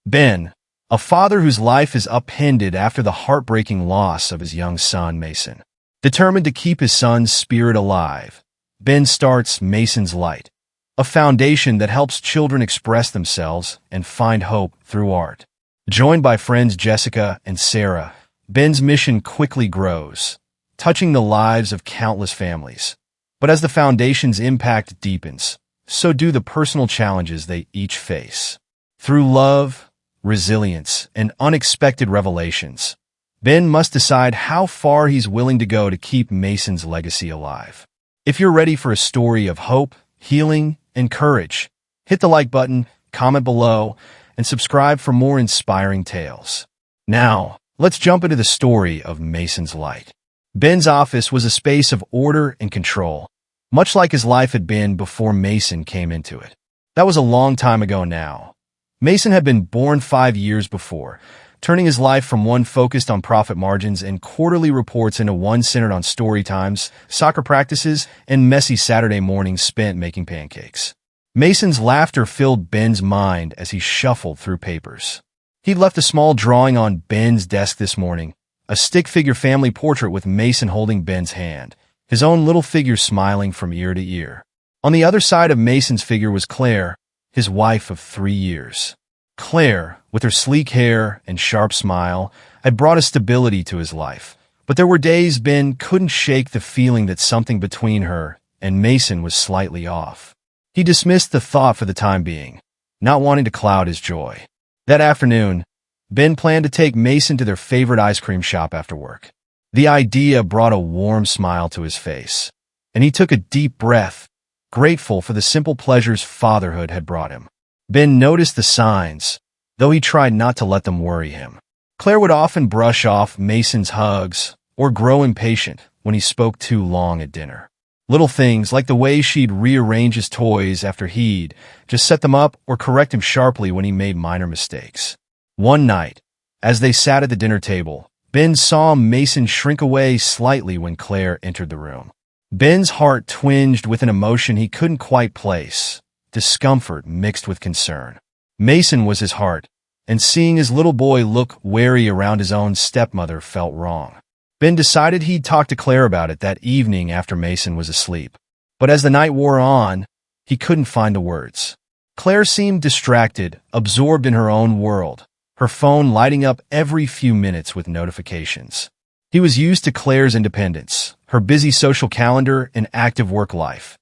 Ben, a father whose life is upended after the heartbreaking loss of his young son, Mason. Determined to keep his son's spirit alive, Ben starts Mason's Light, a foundation that helps children express themselves and find hope through art. Joined by friends Jessica and Sarah, Ben's mission quickly grows, touching the lives of countless families. But as the foundation's impact deepens, so do the personal challenges they each face. Through love, resilience, and unexpected revelations, Ben must decide how far he's willing to go to keep Mason's legacy alive. If you're ready for a story of hope, healing, and courage, hit the like button, comment below, and subscribe for more inspiring tales. Now, let's jump into the story of Mason's Light. Ben's office was a space of order and control, much like his life had been before Mason came into it. That was a long time ago now. Mason had been born 5 years before, turning his life from one focused on profit margins and quarterly reports into one centered on story times, soccer practices, and messy Saturday mornings spent making pancakes. Mason's laughter filled Ben's mind as he shuffled through papers. He'd left a small drawing on Ben's desk this morning, a stick-figure family portrait with Mason holding Ben's hand, his own little figure smiling from ear to ear. On the other side of Mason's figure was Claire, his wife of 3 years. Claire, with her sleek hair and sharp smile, had brought a stability to his life. But there were days Ben couldn't shake the feeling that something between her and Mason was slightly off. He dismissed the thought for the time being, not wanting to cloud his joy. That afternoon, Ben planned to take Mason to their favorite ice cream shop after work. The idea brought a warm smile to his face, and he took a deep breath, grateful for the simple pleasures fatherhood had brought him. Ben noticed the signs, though he tried not to let them worry him. Claire would often brush off Mason's hugs or grow impatient when he spoke too long at dinner. Little things like the way she'd rearrange his toys after he'd just set them up or correct him sharply when he made minor mistakes. One night, as they sat at the dinner table, Ben saw Mason shrink away slightly when Claire entered the room. Ben's heart twinged with an emotion he couldn't quite place, discomfort mixed with concern. Mason was his heart, and seeing his little boy look wary around his own stepmother felt wrong. Ben decided he'd talk to Claire about it that evening after Mason was asleep. But as the night wore on, he couldn't find the words. Claire seemed distracted, absorbed in her own world, her phone lighting up every few minutes with notifications. He was used to Claire's independence, her busy social calendar, and active work life.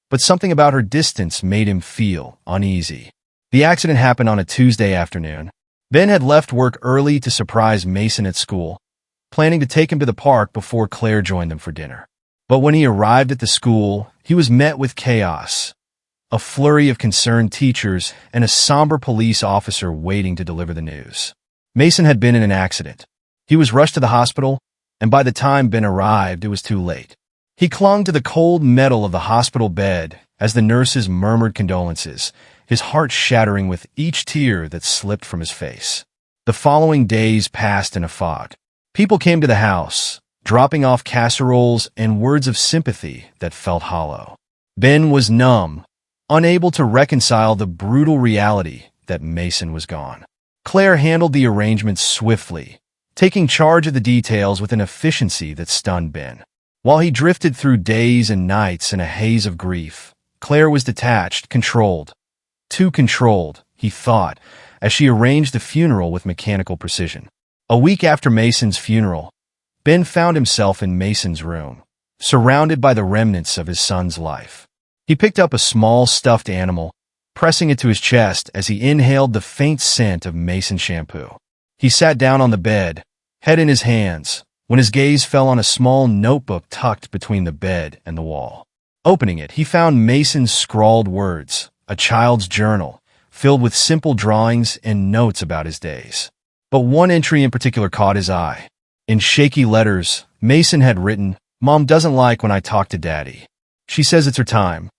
But something about her distance made him feel uneasy. The accident happened on a Tuesday afternoon. Ben had left work early to surprise Mason at school, planning to take him to the park before Claire joined them for dinner. But when he arrived at the school, he was met with chaos. A flurry of concerned teachers and a somber police officer waiting to deliver the news. Mason had been in an accident. He was rushed to the hospital, and by the time Ben arrived, it was too late. He clung to the cold metal of the hospital bed as the nurses murmured condolences, his heart shattering with each tear that slipped from his face. The following days passed in a fog. People came to the house, dropping off casseroles and words of sympathy that felt hollow. Ben was numb, unable to reconcile the brutal reality that Mason was gone. Claire handled the arrangements swiftly, taking charge of the details with an efficiency that stunned Ben. While he drifted through days and nights in a haze of grief, Claire was detached, controlled. Too controlled, he thought, as she arranged the funeral with mechanical precision. A week after Mason's funeral, Ben found himself in Mason's room, surrounded by the remnants of his son's life. He picked up a small stuffed animal, pressing it to his chest as he inhaled the faint scent of Mason shampoo. He sat down on the bed, head in his hands, when his gaze fell on a small notebook tucked between the bed and the wall. Opening it, he found Mason's scrawled words, a child's journal, filled with simple drawings and notes about his days. But one entry in particular caught his eye. In shaky letters, Mason had written, "Mom doesn't like when I talk to Daddy. She says it's her time."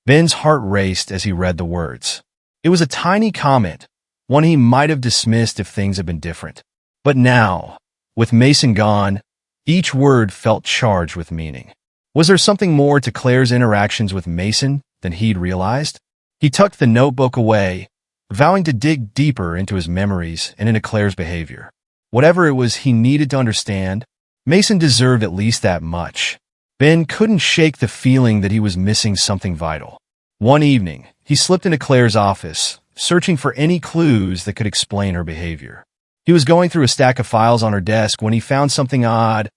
Ben's heart raced as he read the words. It was a tiny comment, one he might have dismissed if things had been different. But now, with Mason gone, each word felt charged with meaning. Was there something more to Claire's interactions with Mason than he'd realized? He tucked the notebook away, vowing to dig deeper into his memories and into Claire's behavior. Whatever it was he needed to understand, Mason deserved at least that much. Ben couldn't shake the feeling that he was missing something vital. One evening, he slipped into Claire's office, searching for any clues that could explain her behavior. He was going through a stack of files on her desk when he found something odd: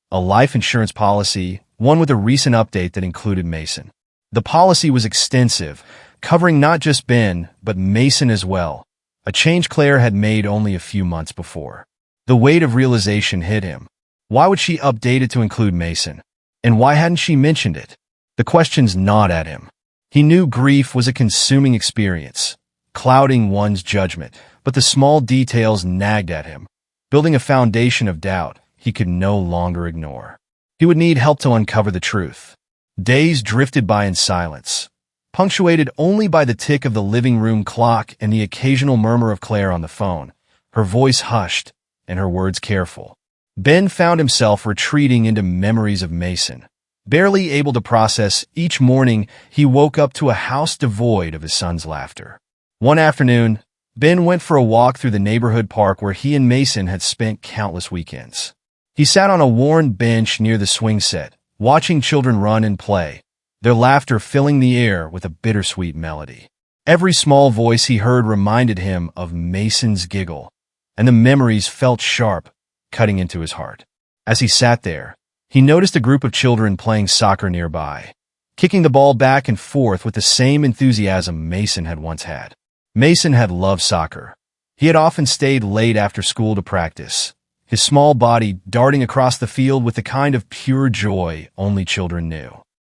a life insurance policy, one with a recent update that included Mason. The policy was extensive, covering not just Ben, but Mason as well, a change Claire had made only a few months before. The weight of realization hit him. Why would she update it to include Mason? And why hadn't she mentioned it? The questions gnawed at him. He knew grief was a consuming experience, clouding one's judgment, but the small details nagged at him, building a foundation of doubt he could no longer ignore. He would need help to uncover the truth. Days drifted by in silence, punctuated only by the tick of the living room clock and the occasional murmur of Claire on the phone, her voice hushed and her words careful. Ben found himself retreating into memories of Mason. Barely able to process, each morning he woke up to a house devoid of his son's laughter. One afternoon, Ben went for a walk through the neighborhood park where he and Mason had spent countless weekends. He sat on a worn bench near the swing set, watching children run and play, their laughter filling the air with a bittersweet melody. Every small voice he heard reminded him of Mason's giggle, and the memories felt sharp, cutting into his heart. As he sat there, he noticed a group of children playing soccer nearby, kicking the ball back and forth with the same enthusiasm Mason had once had. Mason had loved soccer. He had often stayed late after school to practice, his small body darting across the field with the kind of pure joy only children knew.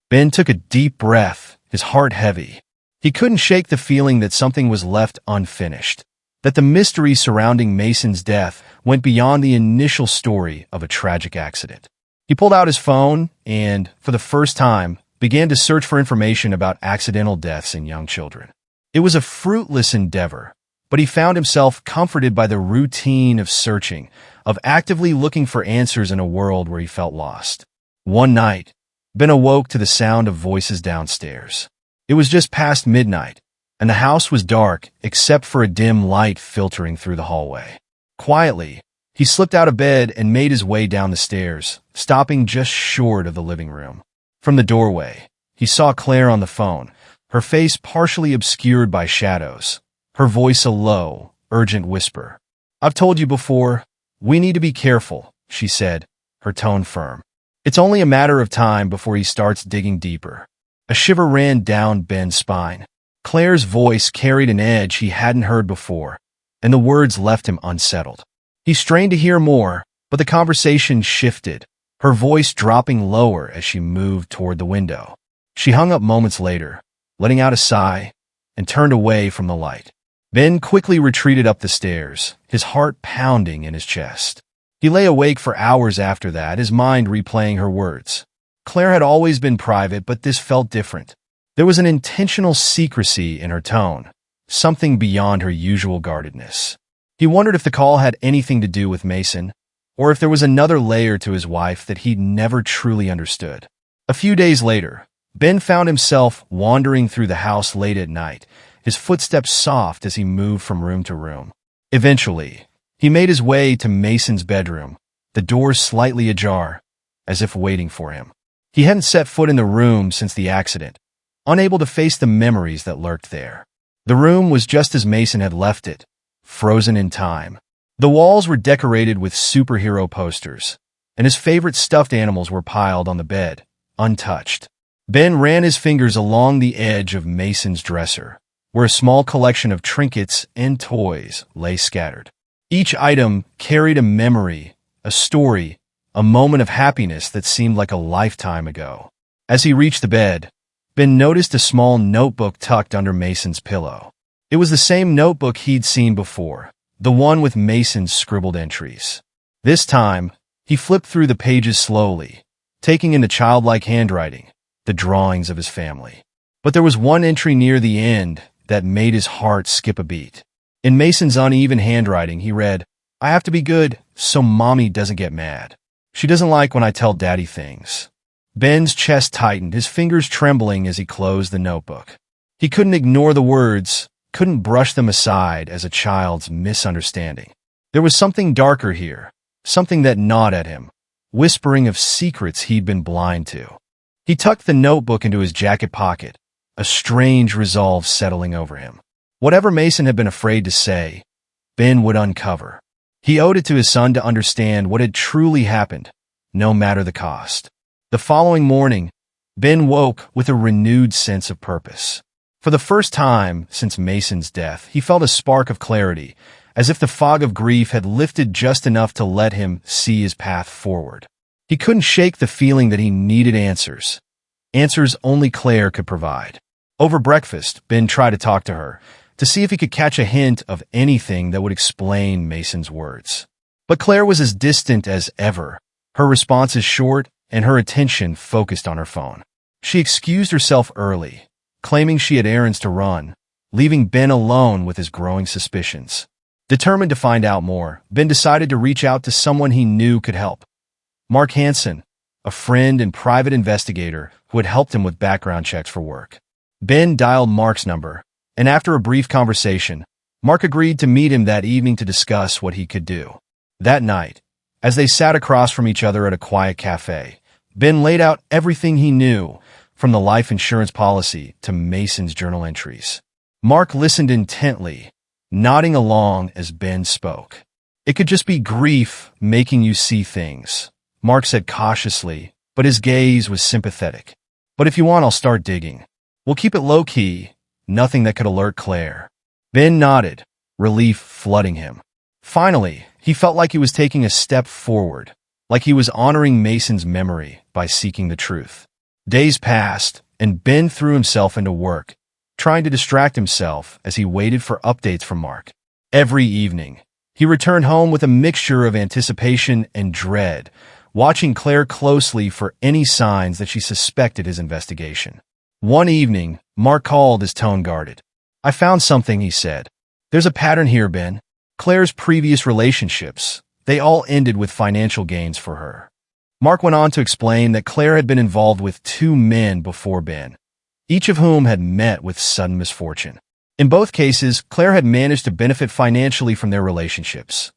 Ben took a deep breath, his heart heavy. He couldn't shake the feeling that something was left unfinished, that the mystery surrounding Mason's death went beyond the initial story of a tragic accident. He pulled out his phone and, for the first time, began to search for information about accidental deaths in young children. It was a fruitless endeavor, but he found himself comforted by the routine of searching, of actively looking for answers in a world where he felt lost. One night, Ben awoke to the sound of voices downstairs. It was just past midnight, and the house was dark except for a dim light filtering through the hallway. Quietly, he slipped out of bed and made his way down the stairs, stopping just short of the living room. From the doorway, he saw Claire on the phone, her face partially obscured by shadows, her voice a low, urgent whisper. "I've told you before, we need to be careful," she said, her tone firm. "It's only a matter of time before he starts digging deeper." A shiver ran down Ben's spine. Claire's voice carried an edge he hadn't heard before, and the words left him unsettled. He strained to hear more, but the conversation shifted, her voice dropping lower as she moved toward the window. She hung up moments later, letting out a sigh, and turned away from the light. Ben quickly retreated up the stairs, his heart pounding in his chest. He lay awake for hours after that, his mind replaying her words. Claire had always been private, but this felt different. There was an intentional secrecy in her tone, something beyond her usual guardedness. He wondered if the call had anything to do with Mason, or if there was another layer to his wife that he'd never truly understood. A few days later, Ben found himself wandering through the house late at night, his footsteps soft as he moved from room to room. Eventually, he made his way to Mason's bedroom, the door slightly ajar, as if waiting for him. He hadn't set foot in the room since the accident, unable to face the memories that lurked there. The room was just as Mason had left it, frozen in time. The walls were decorated with superhero posters, and his favorite stuffed animals were piled on the bed, untouched. Ben ran his fingers along the edge of Mason's dresser, where a small collection of trinkets and toys lay scattered. Each item carried a memory, a story, a moment of happiness that seemed like a lifetime ago. As he reached the bed, Ben noticed a small notebook tucked under Mason's pillow. It was the same notebook he'd seen before, the one with Mason's scribbled entries. This time, he flipped through the pages slowly, taking in the childlike handwriting, the drawings of his family. But there was one entry near the end that made his heart skip a beat. In Mason's uneven handwriting, he read, "I have to be good so Mommy doesn't get mad. She doesn't like when I tell Daddy things." Ben's chest tightened, his fingers trembling as he closed the notebook. He couldn't ignore the words, couldn't brush them aside as a child's misunderstanding. There was something darker here, something that gnawed at him, whispering of secrets he'd been blind to. He tucked the notebook into his jacket pocket, a strange resolve settling over him. Whatever Mason had been afraid to say, Ben would uncover. He owed it to his son to understand what had truly happened, no matter the cost. The following morning, Ben woke with a renewed sense of purpose. For the first time since Mason's death, he felt a spark of clarity, as if the fog of grief had lifted just enough to let him see his path forward. He couldn't shake the feeling that he needed answers. Answers only Claire could provide. Over breakfast, Ben tried to talk to her, to see if he could catch a hint of anything that would explain Mason's words. But Claire was as distant as ever, her responses short and her attention focused on her phone. She excused herself early, claiming she had errands to run, leaving Ben alone with his growing suspicions. Determined to find out more, Ben decided to reach out to someone he knew could help. Mark Hansen, a friend and private investigator who had helped him with background checks for work. Ben dialed Mark's number, and after a brief conversation, Mark agreed to meet him that evening to discuss what he could do. That night, as they sat across from each other at a quiet cafe, Ben laid out everything he knew, from the life insurance policy to Mason's journal entries. Mark listened intently, nodding along as Ben spoke. "It could just be grief making you see things," Mark said cautiously, but his gaze was sympathetic. "But if you want, I'll start digging. We'll keep it low-key, nothing that could alert Claire." Ben nodded, relief flooding him. Finally, he felt like he was taking a step forward, like he was honoring Mason's memory by seeking the truth. Days passed, and Ben threw himself into work, trying to distract himself as he waited for updates from Mark. Every evening, he returned home with a mixture of anticipation and dread, watching Claire closely for any signs that she suspected his investigation. One evening, Mark called, his tone guarded. "I found something," he said. "There's a pattern here, Ben. Claire's previous relationships, they all ended with financial gains for her." Mark went on to explain that Claire had been involved with 2 men before Ben, each of whom had met with sudden misfortune. In both cases, Claire had managed to benefit financially from their relationships,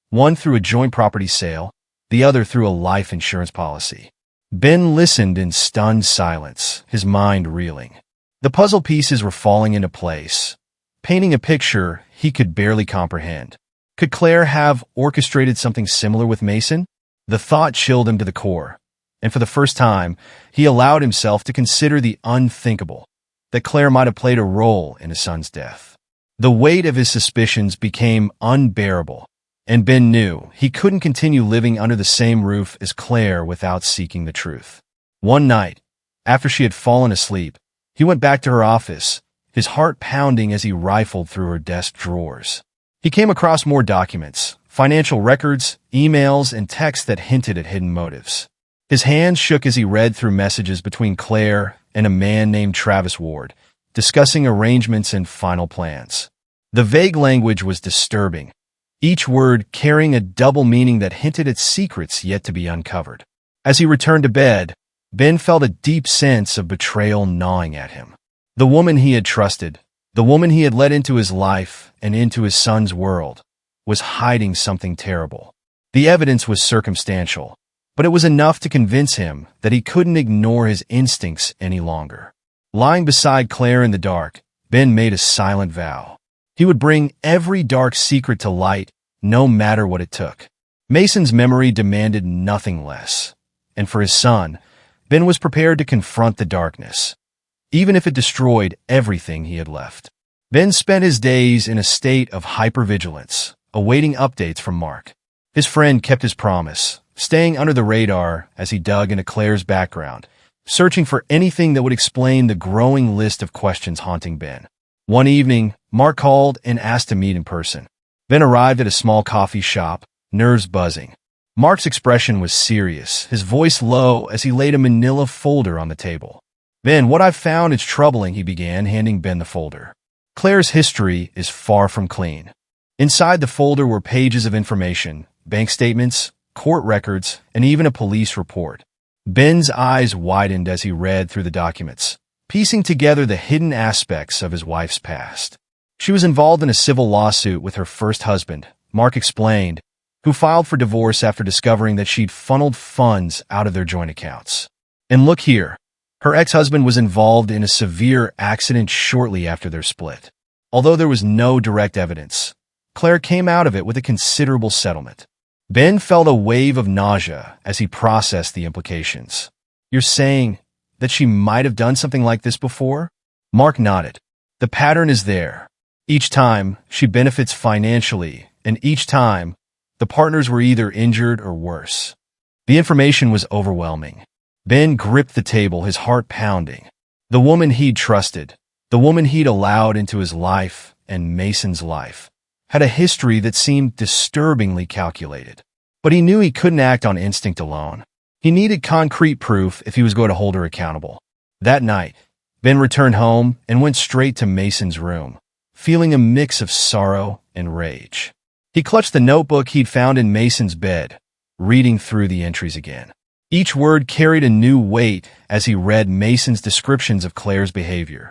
one through a joint property sale, the other through a life insurance policy. Ben listened in stunned silence, his mind reeling. The puzzle pieces were falling into place, painting a picture he could barely comprehend. Could Claire have orchestrated something similar with Mason? The thought chilled him to the core, and for the first time, he allowed himself to consider the unthinkable, that Claire might have played a role in his son's death. The weight of his suspicions became unbearable, and Ben knew he couldn't continue living under the same roof as Claire without seeking the truth. One night, after she had fallen asleep, he went back to her office, his heart pounding as he rifled through her desk drawers. He came across more documents, financial records, emails, and texts that hinted at hidden motives. His hands shook as he read through messages between Claire and a man named Travis Ward, discussing arrangements and final plans. The vague language was disturbing, each word carrying a double meaning that hinted at secrets yet to be uncovered. As he returned to bed, Ben felt a deep sense of betrayal gnawing at him. The woman he had trusted, the woman he had let into his life and into his son's world, was hiding something terrible. The evidence was circumstantial, but it was enough to convince him that he couldn't ignore his instincts any longer. Lying beside Claire in the dark, Ben made a silent vow. He would bring every dark secret to light, no matter what it took. Mason's memory demanded nothing less, and for his son, Ben was prepared to confront the darkness, even if it destroyed everything he had left. Ben spent his days in a state of hypervigilance, awaiting updates from Mark. His friend kept his promise, staying under the radar as he dug into Claire's background, searching for anything that would explain the growing list of questions haunting Ben. One evening, Mark called and asked to meet in person. Ben arrived at a small coffee shop, nerves buzzing. Mark's expression was serious, his voice low as he laid a manila folder on the table. "Ben, what I've found is troubling," he began, handing Ben the folder. "Claire's history is far from clean." Inside the folder were pages of information, bank statements, court records, and even a police report. Ben's eyes widened as he read through the documents, piecing together the hidden aspects of his wife's past. She was involved in a civil lawsuit with her first husband, Mark explained, who filed for divorce after discovering that she'd funneled funds out of their joint accounts. And look here, her ex-husband was involved in a severe accident shortly after their split. Although there was no direct evidence, Claire came out of it with a considerable settlement. Ben felt a wave of nausea as he processed the implications. You're saying that she might have done something like this before? Mark nodded. The pattern is there. Each time, she benefits financially, and each time, the partners were either injured or worse. The information was overwhelming. Ben gripped the table, his heart pounding. The woman he'd trusted, the woman he'd allowed into his life and Mason's life, had a history that seemed disturbingly calculated. But he knew he couldn't act on instinct alone. He needed concrete proof if he was going to hold her accountable. That night, Ben returned home and went straight to Mason's room, feeling a mix of sorrow and rage. He clutched the notebook he'd found in Mason's bed, reading through the entries again. Each word carried a new weight as he read Mason's descriptions of Claire's behavior.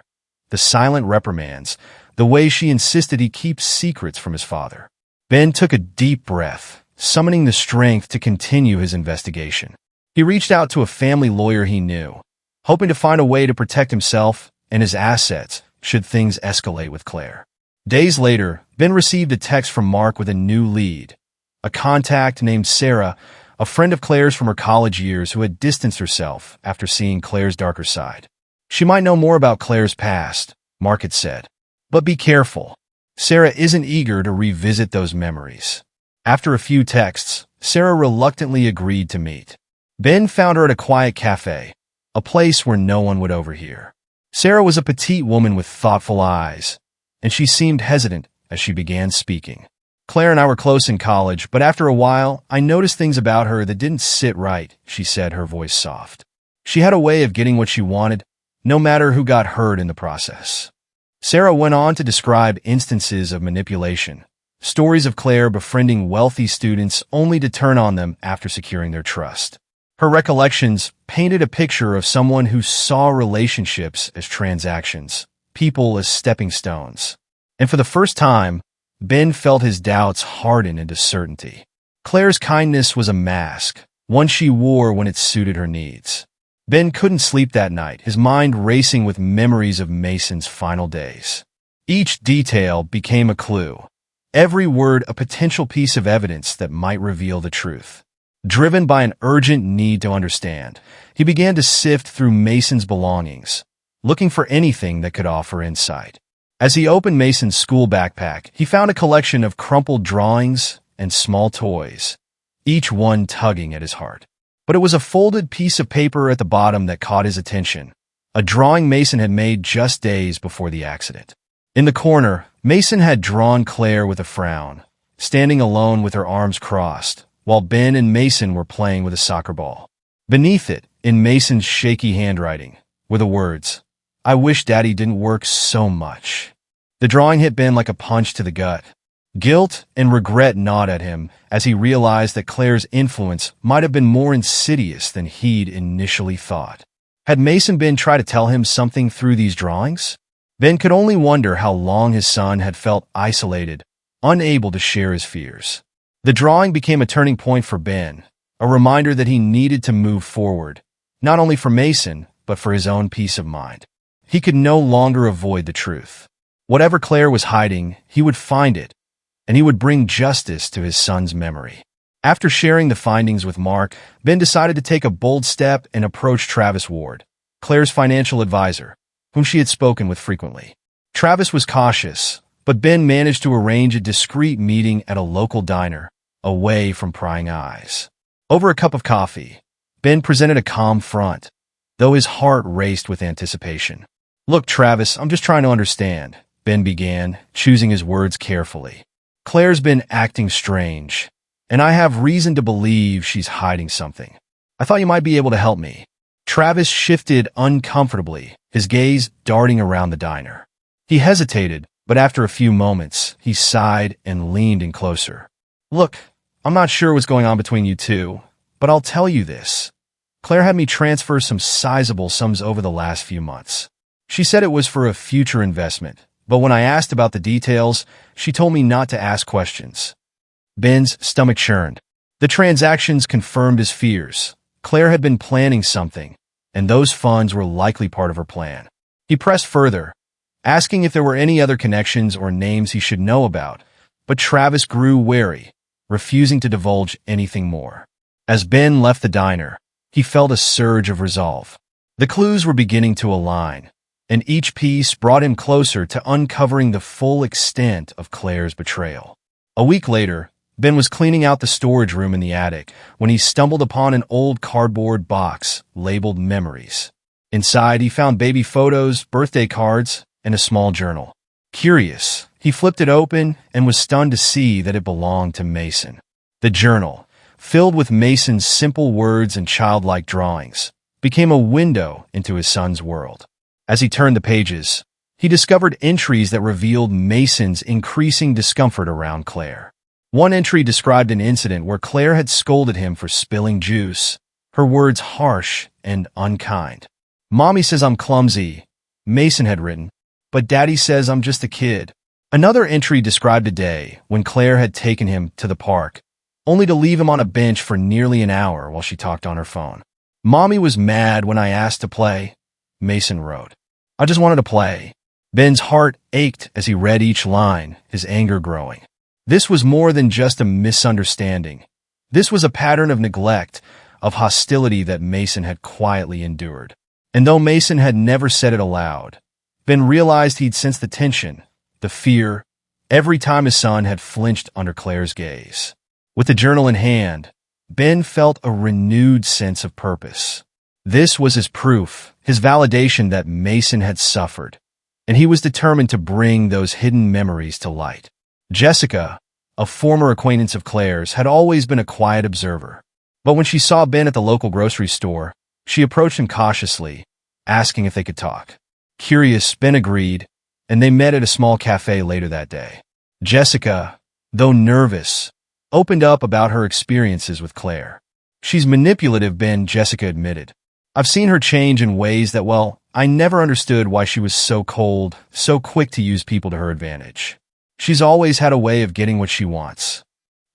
The silent reprimands, the way she insisted he keep secrets from his father. Ben took a deep breath, summoning the strength to continue his investigation. He reached out to a family lawyer he knew, hoping to find a way to protect himself and his assets should things escalate with Claire. Days later, Ben received a text from Mark with a new lead. A contact named Sarah, a friend of Claire's from her college years who had distanced herself after seeing Claire's darker side. She might know more about Claire's past, Mark had said. But be careful. Sarah isn't eager to revisit those memories. After a few texts, Sarah reluctantly agreed to meet. Ben found her at a quiet cafe, a place where no one would overhear. Sarah was a petite woman with thoughtful eyes, and she seemed hesitant as she began speaking. Claire and I were close in college, but after a while, I noticed things about her that didn't sit right, she said, her voice soft. She had a way of getting what she wanted, no matter who got hurt in the process. Sarah went on to describe instances of manipulation, stories of Claire befriending wealthy students only to turn on them after securing their trust. Her recollections painted a picture of someone who saw relationships as transactions, people as stepping stones. And for the first time, Ben felt his doubts harden into certainty. Claire's kindness was a mask, one she wore when it suited her needs. Ben couldn't sleep that night, his mind racing with memories of Mason's final days. Each detail became a clue, every word a potential piece of evidence that might reveal the truth. Driven by an urgent need to understand, he began to sift through Mason's belongings, looking for anything that could offer insight. As he opened Mason's school backpack, he found a collection of crumpled drawings and small toys, each one tugging at his heart. But it was a folded piece of paper at the bottom that caught his attention, a drawing Mason had made just days before the accident. In the corner, Mason had drawn Claire with a frown, standing alone with her arms crossed, while Ben and Mason were playing with a soccer ball. Beneath it, in Mason's shaky handwriting, were the words, "I wish Daddy didn't work so much." The drawing hit Ben like a punch to the gut. Guilt and regret gnawed at him as he realized that Claire's influence might have been more insidious than he'd initially thought. Had Mason been trying to tell him something through these drawings? Ben could only wonder how long his son had felt isolated, unable to share his fears. The drawing became a turning point for Ben, a reminder that he needed to move forward, not only for Mason, but for his own peace of mind. He could no longer avoid the truth. Whatever Claire was hiding, he would find it, and he would bring justice to his son's memory. After sharing the findings with Mark, Ben decided to take a bold step and approach Travis Ward, Claire's financial advisor, whom she had spoken with frequently. Travis was cautious, but Ben managed to arrange a discreet meeting at a local diner, away from prying eyes. Over a cup of coffee, Ben presented a calm front, though his heart raced with anticipation. "Look, Travis, I'm just trying to understand," Ben began, choosing his words carefully. "Claire's been acting strange, and I have reason to believe she's hiding something. I thought you might be able to help me." Travis shifted uncomfortably, his gaze darting around the diner. He hesitated, but after a few moments, he sighed and leaned in closer. "Look, I'm not sure what's going on between you two, but I'll tell you this. Claire had me transfer some sizable sums over the last few months. She said it was for a future investment, But when I asked about the details, she told me not to ask questions. Ben's stomach churned. The transactions confirmed his fears. Claire had been planning something, and those funds were likely part of her plan. He pressed further, asking if there were any other connections or names he should know about, but Travis grew wary, refusing to divulge anything more. As Ben left the diner, he felt a surge of resolve. The clues were beginning to align, and each piece brought him closer to uncovering the full extent of Claire's betrayal. A week later, Ben was cleaning out the storage room in the attic when he stumbled upon an old cardboard box labeled Memories. Inside, he found baby photos, birthday cards, and a small journal. Curious, he flipped it open and was stunned to see that it belonged to Mason. The journal, filled with Mason's simple words and childlike drawings, became a window into his son's world. As he turned the pages, he discovered entries that revealed Mason's increasing discomfort around Claire. One entry described an incident where Claire had scolded him for spilling juice, her words harsh and unkind. "Mommy says I'm clumsy," Mason had written, "but Daddy says I'm just a kid." Another entry described a day when Claire had taken him to the park, only to leave him on a bench for nearly an hour while she talked on her phone. "Mommy was mad when I asked to play," Mason wrote. "I just wanted to play." Ben's heart ached as he read each line, his anger growing. This was more than just a misunderstanding. This was a pattern of neglect, of hostility that Mason had quietly endured. And though Mason had never said it aloud, Ben realized he'd sensed the tension, the fear, every time his son had flinched under Claire's gaze. With the journal in hand, Ben felt a renewed sense of purpose. This was his proof, his validation that Mason had suffered, and he was determined to bring those hidden memories to light. Jessica, a former acquaintance of Claire's, had always been a quiet observer. But when she saw Ben at the local grocery store, she approached him cautiously, asking if they could talk. Curious, Ben agreed, and they met at a small cafe later that day. Jessica, though nervous, opened up about her experiences with Claire. "She's manipulative, Ben," Jessica admitted. "I've seen her change in ways that, well, I never understood why she was so cold, so quick to use people to her advantage. She's always had a way of getting what she wants."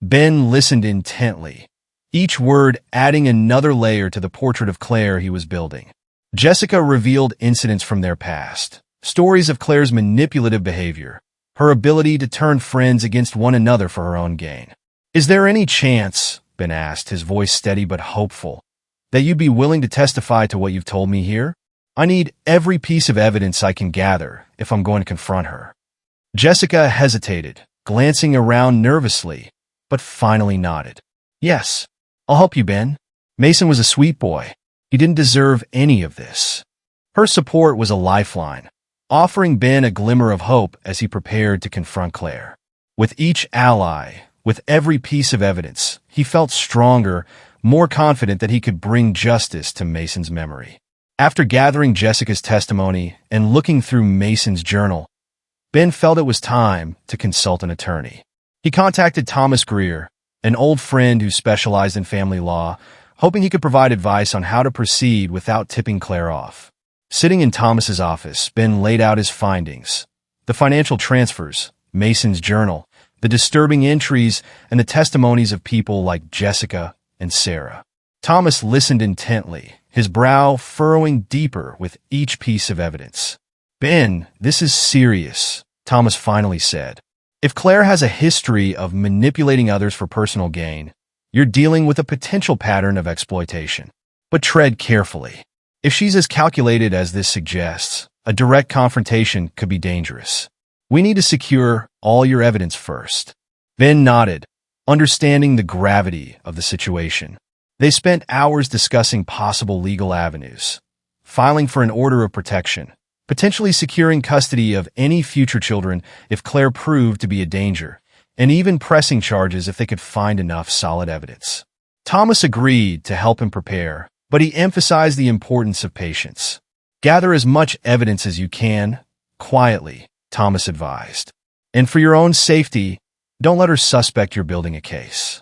Ben listened intently, each word adding another layer to the portrait of Claire he was building. Jessica revealed incidents from their past, stories of Claire's manipulative behavior, her ability to turn friends against one another for her own gain. "Is there any chance," Ben asked, his voice steady but hopeful, "that you'd be willing to testify to what you've told me here? I need every piece of evidence I can gather if I'm going to confront her." Jessica hesitated, glancing around nervously, but finally nodded. "Yes, I'll help you, Ben. Mason was a sweet boy. He didn't deserve any of this." Her support was a lifeline, offering Ben a glimmer of hope as he prepared to confront Claire. With each ally, with every piece of evidence, he felt stronger, more confident that he could bring justice to Mason's memory. After gathering Jessica's testimony and looking through Mason's journal, Ben felt it was time to consult an attorney. He contacted Thomas Greer, an old friend who specialized in family law, hoping he could provide advice on how to proceed without tipping Claire off. Sitting in Thomas's office, Ben laid out his findings: the financial transfers, Mason's journal, the disturbing entries, and the testimonies of people like Jessica and Sarah. Thomas listened intently, his brow furrowing deeper with each piece of evidence. "Ben, this is serious," Thomas finally said. "If Claire has a history of manipulating others for personal gain, you're dealing with a potential pattern of exploitation. But tread carefully. If she's as calculated as this suggests, a direct confrontation could be dangerous. We need to secure all your evidence first." Ben nodded, understanding the gravity of the situation. They spent hours discussing possible legal avenues, filing for an order of protection, potentially securing custody of any future children if Claire proved to be a danger, and even pressing charges if they could find enough solid evidence. Thomas agreed to help him prepare, but he emphasized the importance of patience. "Gather as much evidence as you can, quietly," Thomas advised. "And for your own safety, don't let her suspect you're building a case."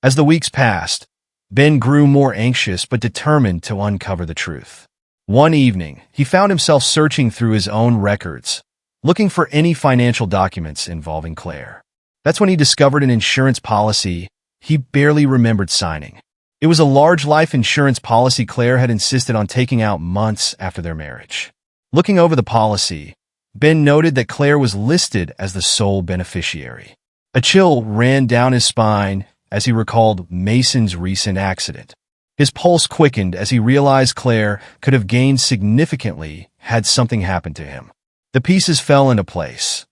As the weeks passed, Ben grew more anxious but determined to uncover the truth. One evening, he found himself searching through his own records, looking for any financial documents involving Claire. That's when he discovered an insurance policy he barely remembered signing. It was a large life insurance policy Claire had insisted on taking out months after their marriage. Looking over the policy, Ben noted that Claire was listed as the sole beneficiary. A chill ran down his spine as he recalled Mason's recent accident. His pulse quickened as he realized Claire could have gained significantly had something happened to him. The pieces fell into place.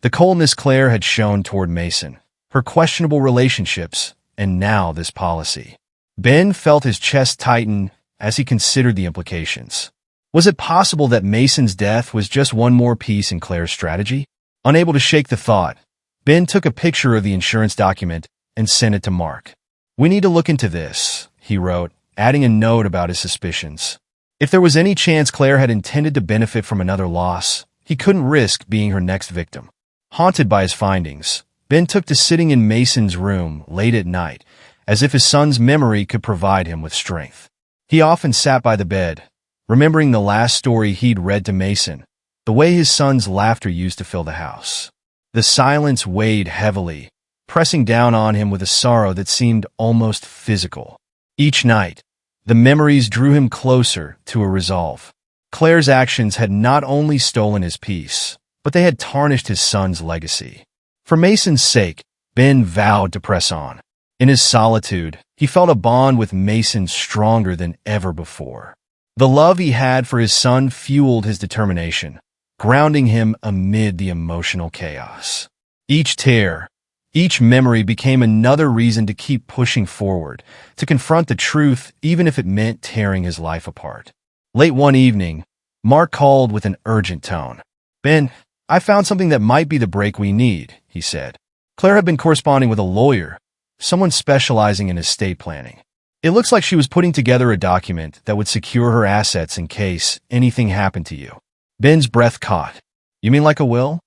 The coldness Claire had shown toward Mason, her questionable relationships, and now this policy. Ben felt his chest tighten as he considered the implications. Was it possible that Mason's death was just one more piece in Claire's strategy? Unable to shake the thought, Ben took a picture of the insurance document and sent it to Mark. "We need to look into this," he wrote, adding a note about his suspicions. If there was any chance Claire had intended to benefit from another loss, he couldn't risk being her next victim. Haunted by his findings, Ben took to sitting in Mason's room late at night, as if his son's memory could provide him with strength. He often sat by the bed, remembering the last story he'd read to Mason, the way his son's laughter used to fill the house. The silence weighed heavily, pressing down on him with a sorrow that seemed almost physical. Each night, the memories drew him closer to a resolve. Claire's actions had not only stolen his peace, but they had tarnished his son's legacy. For Mason's sake, Ben vowed to press on. In his solitude, he felt a bond with Mason stronger than ever before. The love he had for his son fueled his determination, grounding him amid the emotional chaos. Each tear, each memory became another reason to keep pushing forward, to confront the truth even if it meant tearing his life apart. Late one evening, Mark called with an urgent tone. "Ben, I found something that might be the break we need," he said. Claire had been corresponding with a lawyer, someone specializing in estate planning. It looks like she was putting together a document that would secure her assets in case anything happened to you. Ben's breath caught. "You mean like a will?"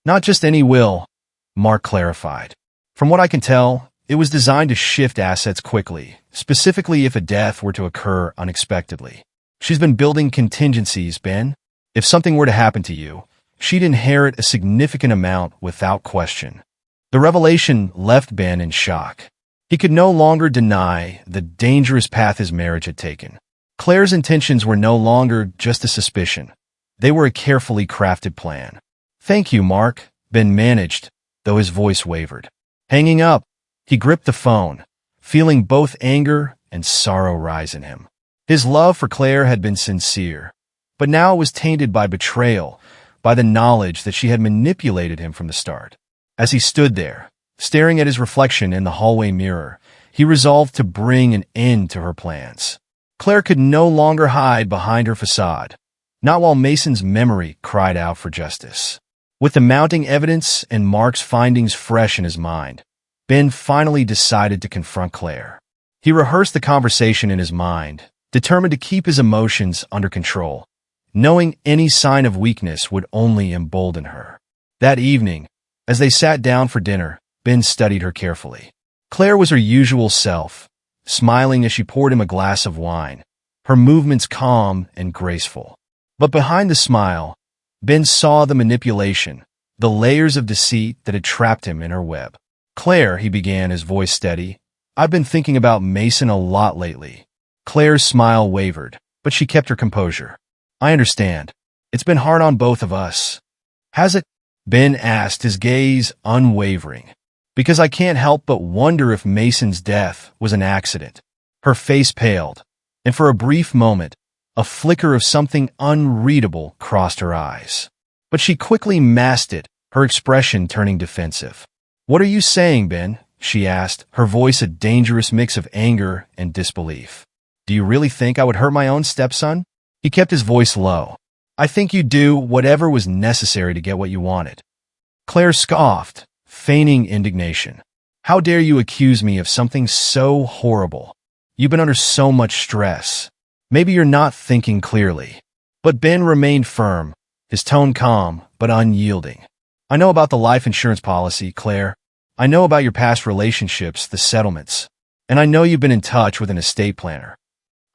"Not just any will," Mark clarified. "From what I can tell, it was designed to shift assets quickly, specifically if a death were to occur unexpectedly. She's been building contingencies, Ben. If something were to happen to you, she'd inherit a significant amount without question." The revelation left Ben in shock. He could no longer deny the dangerous path his marriage had taken. Claire's intentions were no longer just a suspicion. They were a carefully crafted plan. "Thank you, Mark," Ben managed, though his voice wavered. Hanging up, he gripped the phone, feeling both anger and sorrow rise in him. His love for Claire had been sincere, but now it was tainted by betrayal, by the knowledge that she had manipulated him from the start. As he stood there, staring at his reflection in the hallway mirror, he resolved to bring an end to her plans. Claire could no longer hide behind her facade, not while Mason's memory cried out for justice. With the mounting evidence and Mark's findings fresh in his mind, Ben finally decided to confront Claire. He rehearsed the conversation in his mind, determined to keep his emotions under control, knowing any sign of weakness would only embolden her. That evening, as they sat down for dinner, Ben studied her carefully. Claire was her usual self, smiling as she poured him a glass of wine, her movements calm and graceful. But behind the smile, Ben saw the manipulation, the layers of deceit that had trapped him in her web. "Claire," he began, his voice steady, "I've been thinking about Mason a lot lately." Claire's smile wavered, but she kept her composure. "I understand. It's been hard on both of us." "Has it?" Ben asked, his gaze unwavering. "Because I can't help but wonder if Mason's death was an accident." Her face paled, and for a brief moment, a flicker of something unreadable crossed her eyes. But she quickly masked it, her expression turning defensive. "What are you saying, Ben?" she asked, her voice a dangerous mix of anger and disbelief. "Do you really think I would hurt my own stepson?" He kept his voice low. "I think you'd do whatever was necessary to get what you wanted." Claire scoffed, feigning indignation. "How dare you accuse me of something so horrible? You've been under so much stress. Maybe you're not thinking clearly." But Ben remained firm, his tone calm but unyielding. "I know about the life insurance policy, Claire. I know about your past relationships, the settlements. And I know you've been in touch with an estate planner."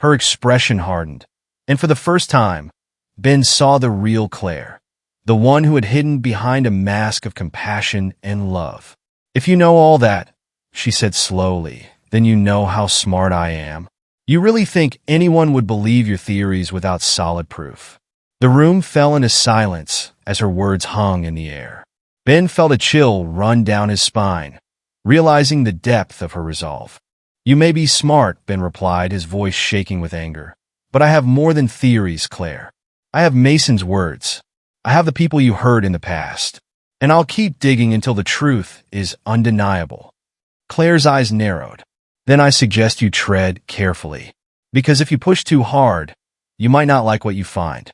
Her expression hardened, and for the first time, Ben saw the real Claire. the one who had hidden behind a mask of compassion and love. "If you know all that," she said slowly, "then you know how smart I am. You really think anyone would believe your theories without solid proof?" The room fell into silence as her words hung in the air. Ben felt a chill run down his spine, realizing the depth of her resolve. "You may be smart," Ben replied, his voice shaking with anger. "But I have more than theories, Claire. I have Mason's words. I have the people you heard in the past. And I'll keep digging until the truth is undeniable." Claire's eyes narrowed. "Then I suggest you tread carefully. Because if you push too hard, you might not like what you find."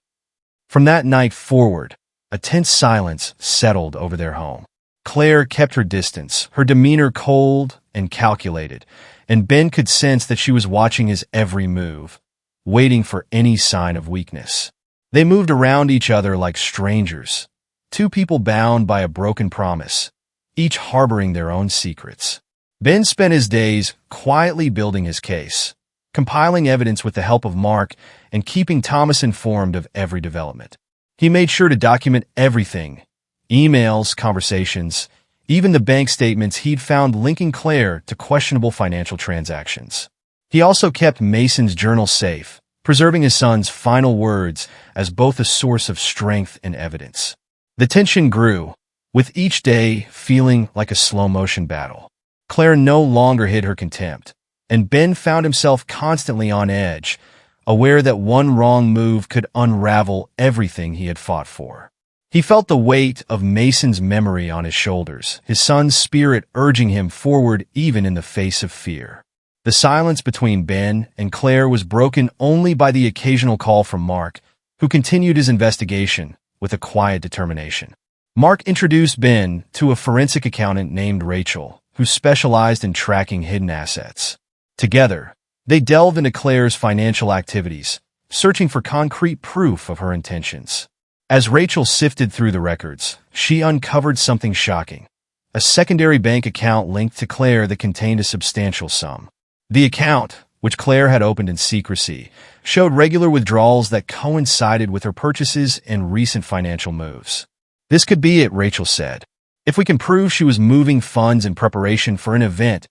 From that night forward, a tense silence settled over their home. Claire kept her distance, her demeanor cold and calculated, and Ben could sense that she was watching his every move, waiting for any sign of weakness. They moved around each other like strangers, two people bound by a broken promise, each harboring their own secrets. Ben spent his days quietly building his case, compiling evidence with the help of Mark and keeping Thomas informed of every development. He made sure to document everything: emails, conversations, even the bank statements he'd found linking Claire to questionable financial transactions. He also kept Mason's journal safe, preserving his son's final words as both a source of strength and evidence. The tension grew, with each day feeling like a slow-motion battle. Claire no longer hid her contempt, and Ben found himself constantly on edge, aware that one wrong move could unravel everything he had fought for. He felt the weight of Mason's memory on his shoulders, his son's spirit urging him forward even in the face of fear. The silence between Ben and Claire was broken only by the occasional call from Mark, who continued his investigation with a quiet determination. Mark introduced Ben to a forensic accountant named Rachel, who specialized in tracking hidden assets. Together, they delved into Claire's financial activities, searching for concrete proof of her intentions. As Rachel sifted through the records, she uncovered something shocking: a secondary bank account linked to Claire that contained a substantial sum. The account, which Claire had opened in secrecy, showed regular withdrawals that coincided with her purchases and recent financial moves. "This could be it," Rachel said. "If we can prove she was moving funds in preparation for an event,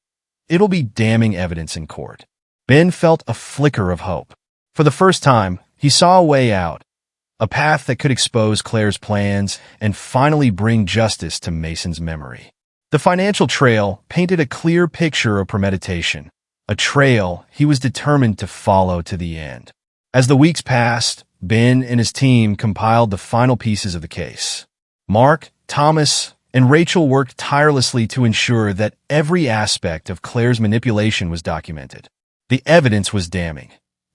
it'll be damning evidence in court." Ben felt a flicker of hope. For the first time, he saw a way out, a path that could expose Claire's plans and finally bring justice to Mason's memory. The financial trail painted a clear picture of premeditation, a trail he was determined to follow to the end. As the weeks passed, Ben and his team compiled the final pieces of the case. Mark, Thomas, and Rachel worked tirelessly to ensure that every aspect of Claire's manipulation was documented. The evidence was damning.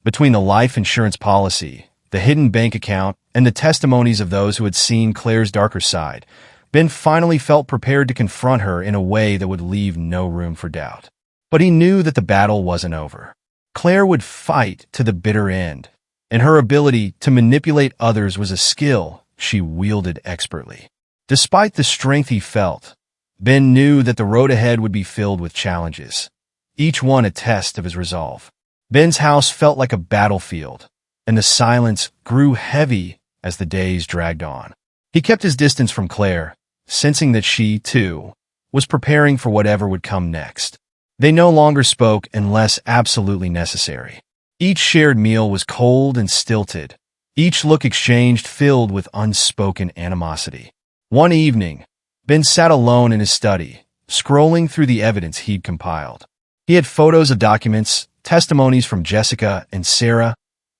Between the life insurance policy, the hidden bank account, and the testimonies of those who had seen Claire's darker side, Ben finally felt prepared to confront her in a way that would leave no room for doubt. But he knew that the battle wasn't over. Claire would fight to the bitter end, and her ability to manipulate others was a skill she wielded expertly. Despite the strength he felt, Ben knew that the road ahead would be filled with challenges, each one a test of his resolve. Ben's house felt like a battlefield, and the silence grew heavy as the days dragged on. He kept his distance from Claire, sensing that she, too, was preparing for whatever would come next. They no longer spoke unless absolutely necessary. Each shared meal was cold and stilted, each look exchanged filled with unspoken animosity. One evening, Ben sat alone in his study, scrolling through the evidence he'd compiled. He had photos of documents, testimonies from Jessica and Sarah,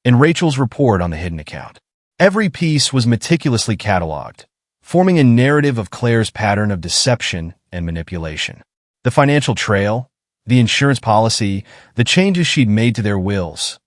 and Rachel's report on the hidden account. Every piece was meticulously cataloged, forming a narrative of Claire's pattern of deception and manipulation. The financial trail, the insurance policy, the changes she'd made to their wills,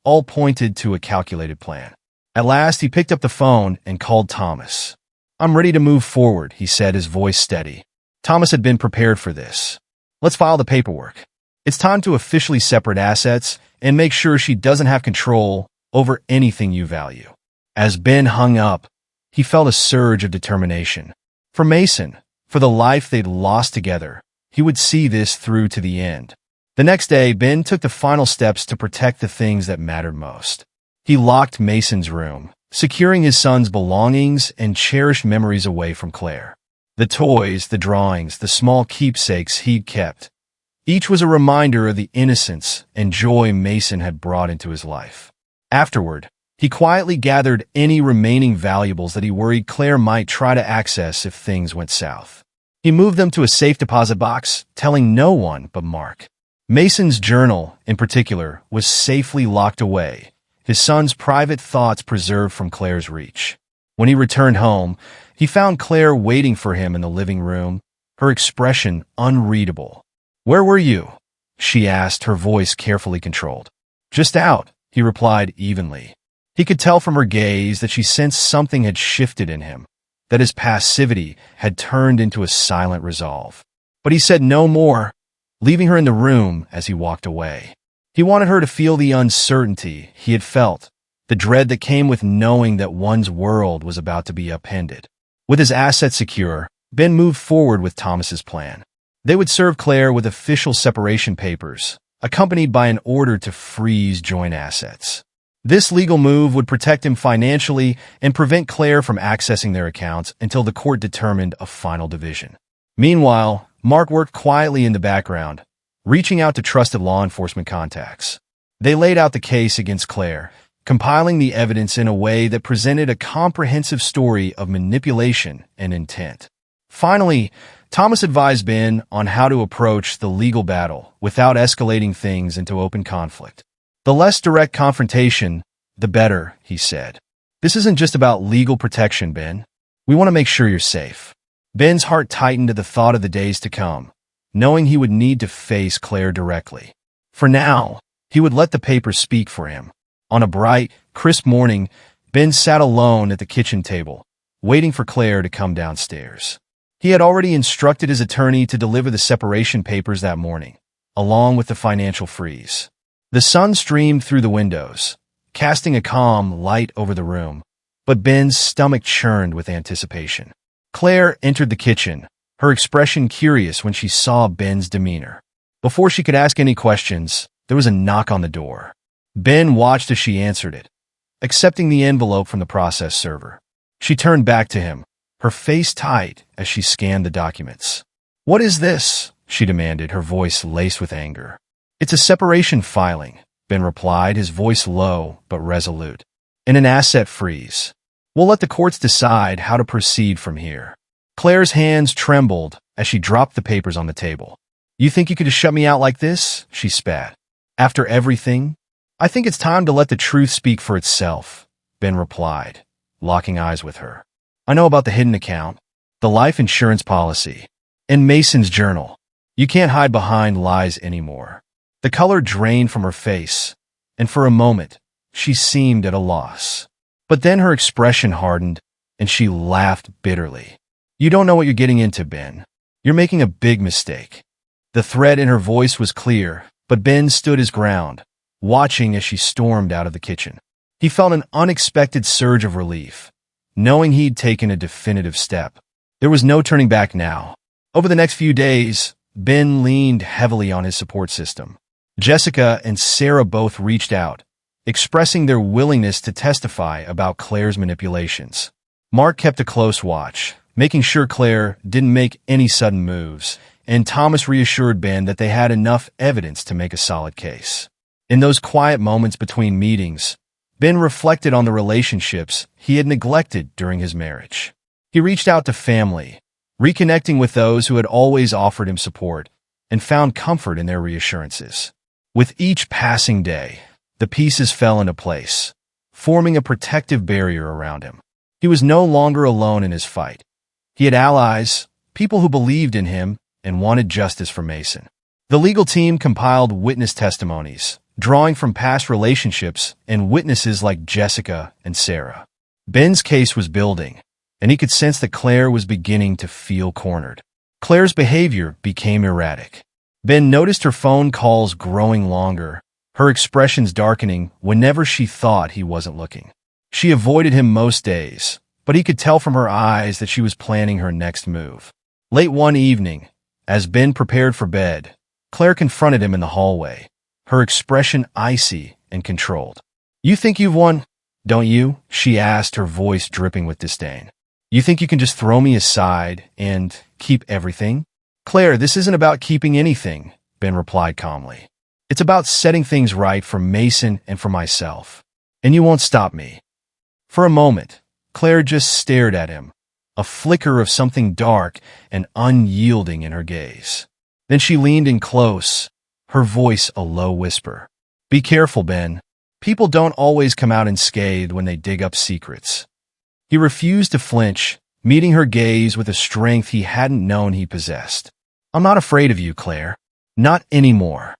all pointed to a calculated plan. At last, he picked up the phone and called Thomas. "I'm ready to move forward," he said, his voice steady. Thomas had been prepared for this. "Let's file the paperwork. It's time to officially separate assets and make sure she doesn't have control over anything you value." As Ben hung up, he felt a surge of determination. For Mason, for the life they'd lost together, he would see this through to the end. The next day, Ben took the final steps to protect the things that mattered most. He locked Mason's room, securing his son's belongings and cherished memories away from Claire. The toys, the drawings, the small keepsakes he'd kept. Each was a reminder of the innocence and joy Mason had brought into his life. Afterward, he quietly gathered any remaining valuables that he worried Claire might try to access if things went south. He moved them to a safe deposit box, telling no one but Mark. Mason's journal, in particular, was safely locked away, his son's private thoughts preserved from Claire's reach. When he returned home, he found Claire waiting for him in the living room, her expression unreadable. "Where were you?" she asked, her voice carefully controlled. "Just out," he replied evenly. He could tell from her gaze that she sensed something had shifted in him, that his passivity had turned into a silent resolve. But he said no more, leaving her in the room as he walked away. He wanted her to feel the uncertainty he had felt, the dread that came with knowing that one's world was about to be upended. With his assets secure, Ben moved forward with Thomas's plan. They would serve Claire with official separation papers, accompanied by an order to freeze joint assets. This legal move would protect him financially and prevent Claire from accessing their accounts until the court determined a final division. Meanwhile, Mark worked quietly in the background, reaching out to trusted law enforcement contacts. They laid out the case against Claire, compiling the evidence in a way that presented a comprehensive story of manipulation and intent. Finally, Thomas advised Ben on how to approach the legal battle without escalating things into open conflict. "The less direct confrontation, the better," he said. "This isn't just about legal protection, Ben. We want to make sure you're safe." Ben's heart tightened at the thought of the days to come, knowing he would need to face Claire directly. For now, he would let the papers speak for him. On a bright, crisp morning, Ben sat alone at the kitchen table, waiting for Claire to come downstairs. He had already instructed his attorney to deliver the separation papers that morning, along with the financial freeze. The sun streamed through the windows, casting a calm light over the room, but Ben's stomach churned with anticipation. Claire entered the kitchen, her expression curious when she saw Ben's demeanor. Before she could ask any questions, there was a knock on the door. Ben watched as she answered it, accepting the envelope from the process server. She turned back to him, her face tight as she scanned the documents. "What is this?" she demanded, her voice laced with anger. "It's a separation filing," Ben replied, his voice low but resolute. "In an asset freeze. We'll let the courts decide how to proceed from here." Claire's hands trembled as she dropped the papers on the table. "You think you could just shut me out like this?" she spat. "After everything?" "I think it's time to let the truth speak for itself," Ben replied, locking eyes with her. "I know about the hidden account, the life insurance policy, and Mason's journal. You can't hide behind lies anymore." The color drained from her face, and for a moment, she seemed at a loss. But then her expression hardened, and she laughed bitterly. "You don't know what you're getting into, Ben. You're making a big mistake." The threat in her voice was clear, but Ben stood his ground, watching as she stormed out of the kitchen. He felt an unexpected surge of relief, knowing he'd taken a definitive step. There was no turning back now. Over the next few days, Ben leaned heavily on his support system. Jessica and Sarah both reached out, expressing their willingness to testify about Claire's manipulations. Mark kept a close watch, making sure Claire didn't make any sudden moves, and Thomas reassured Ben that they had enough evidence to make a solid case. In those quiet moments between meetings, Ben reflected on the relationships he had neglected during his marriage. He reached out to family, reconnecting with those who had always offered him support, and found comfort in their reassurances. With each passing day, the pieces fell into place, forming a protective barrier around him. He was no longer alone in his fight. He had allies, people who believed in him and wanted justice for Mason. The legal team compiled witness testimonies, drawing from past relationships and witnesses like Jessica and Sarah. Ben's case was building, and he could sense that Claire was beginning to feel cornered. Claire's behavior became erratic. Ben noticed her phone calls growing longer, her expressions darkening whenever she thought he wasn't looking. She avoided him most days, but he could tell from her eyes that she was planning her next move. Late one evening, as Ben prepared for bed, Claire confronted him in the hallway, her expression icy and controlled. "You think you've won?" Don't you? She asked, her voice dripping with disdain. You think you can just throw me aside and keep everything? Claire, this isn't about keeping anything, Ben replied calmly. It's about setting things right for Mason and for myself. And you won't stop me. For a moment, Claire just stared at him, a flicker of something dark and unyielding in her gaze. Then she leaned in close, her voice a low whisper. Be careful, Ben. People don't always come out unscathed when they dig up secrets. He refused to flinch, meeting her gaze with a strength he hadn't known he possessed. I'm not afraid of you, Claire. Not anymore.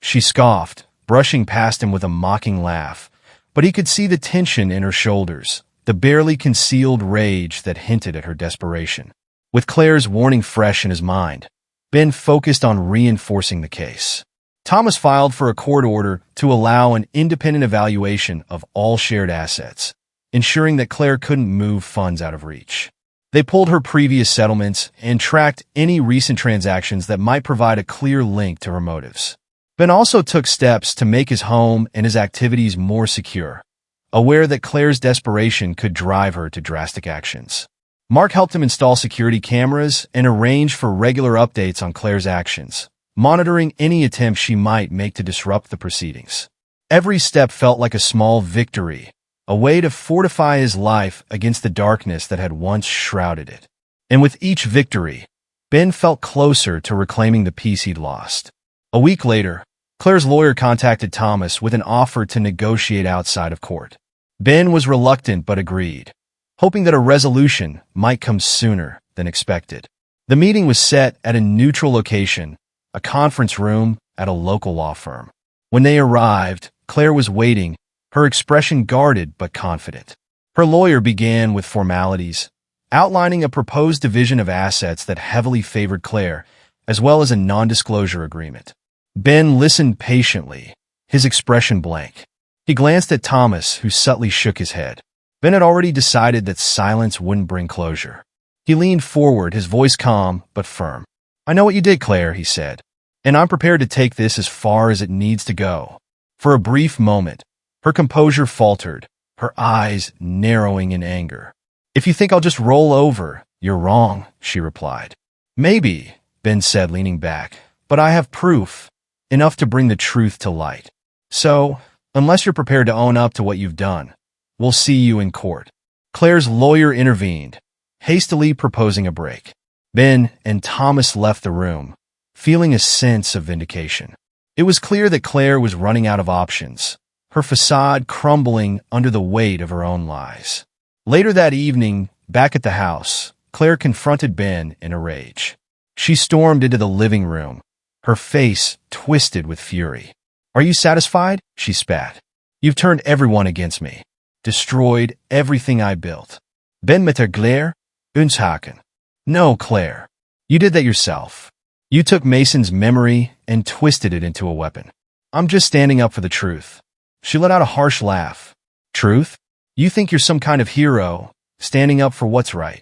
She scoffed, brushing past him with a mocking laugh, but he could see the tension in her shoulders, the barely concealed rage that hinted at her desperation. With Claire's warning fresh in his mind, Ben focused on reinforcing the case. Thomas filed for a court order to allow an independent evaluation of all shared assets, ensuring that Claire couldn't move funds out of reach. They pulled her previous settlements and tracked any recent transactions that might provide a clear link to her motives. Ben also took steps to make his home and his activities more secure, aware that Claire's desperation could drive her to drastic actions. Mark helped him install security cameras and arrange for regular updates on Claire's actions, monitoring any attempt she might make to disrupt the proceedings. Every step felt like a small victory, a way to fortify his life against the darkness that had once shrouded it. And with each victory, Ben felt closer to reclaiming the peace he'd lost. A week later, Claire's lawyer contacted Thomas with an offer to negotiate outside of court. Ben was reluctant but agreed, hoping that a resolution might come sooner than expected. The meeting was set at a neutral location, a conference room at a local law firm. When they arrived, Claire was waiting, her expression guarded but confident. Her lawyer began with formalities, outlining a proposed division of assets that heavily favored Claire, as well as a non-disclosure agreement. Ben listened patiently, his expression blank. He glanced at Thomas, who subtly shook his head. Ben had already decided that silence wouldn't bring closure. He leaned forward, his voice calm but firm. I know what you did, Claire, he said, and I'm prepared to take this as far as it needs to go. For a brief moment, her composure faltered, her eyes narrowing in anger. If you think I'll just roll over, you're wrong, she replied. Maybe, Ben said, leaning back, but I have proof, enough to bring the truth to light. So, unless you're prepared to own up to what you've done, we'll see you in court. Claire's lawyer intervened, hastily proposing a break. Ben and Thomas left the room, feeling a sense of vindication. It was clear that Claire was running out of options, her facade crumbling under the weight of her own lies. Later that evening, back at the house, Claire confronted Ben in a rage. She stormed into the living room, her face twisted with fury. Are you satisfied? She spat. You've turned everyone against me, destroyed everything I built. Ben met Claire, uns haken. No, Claire. You did that yourself. You took Mason's memory and twisted it into a weapon. I'm just standing up for the truth. She let out a harsh laugh. Truth? You think you're some kind of hero, standing up for what's right.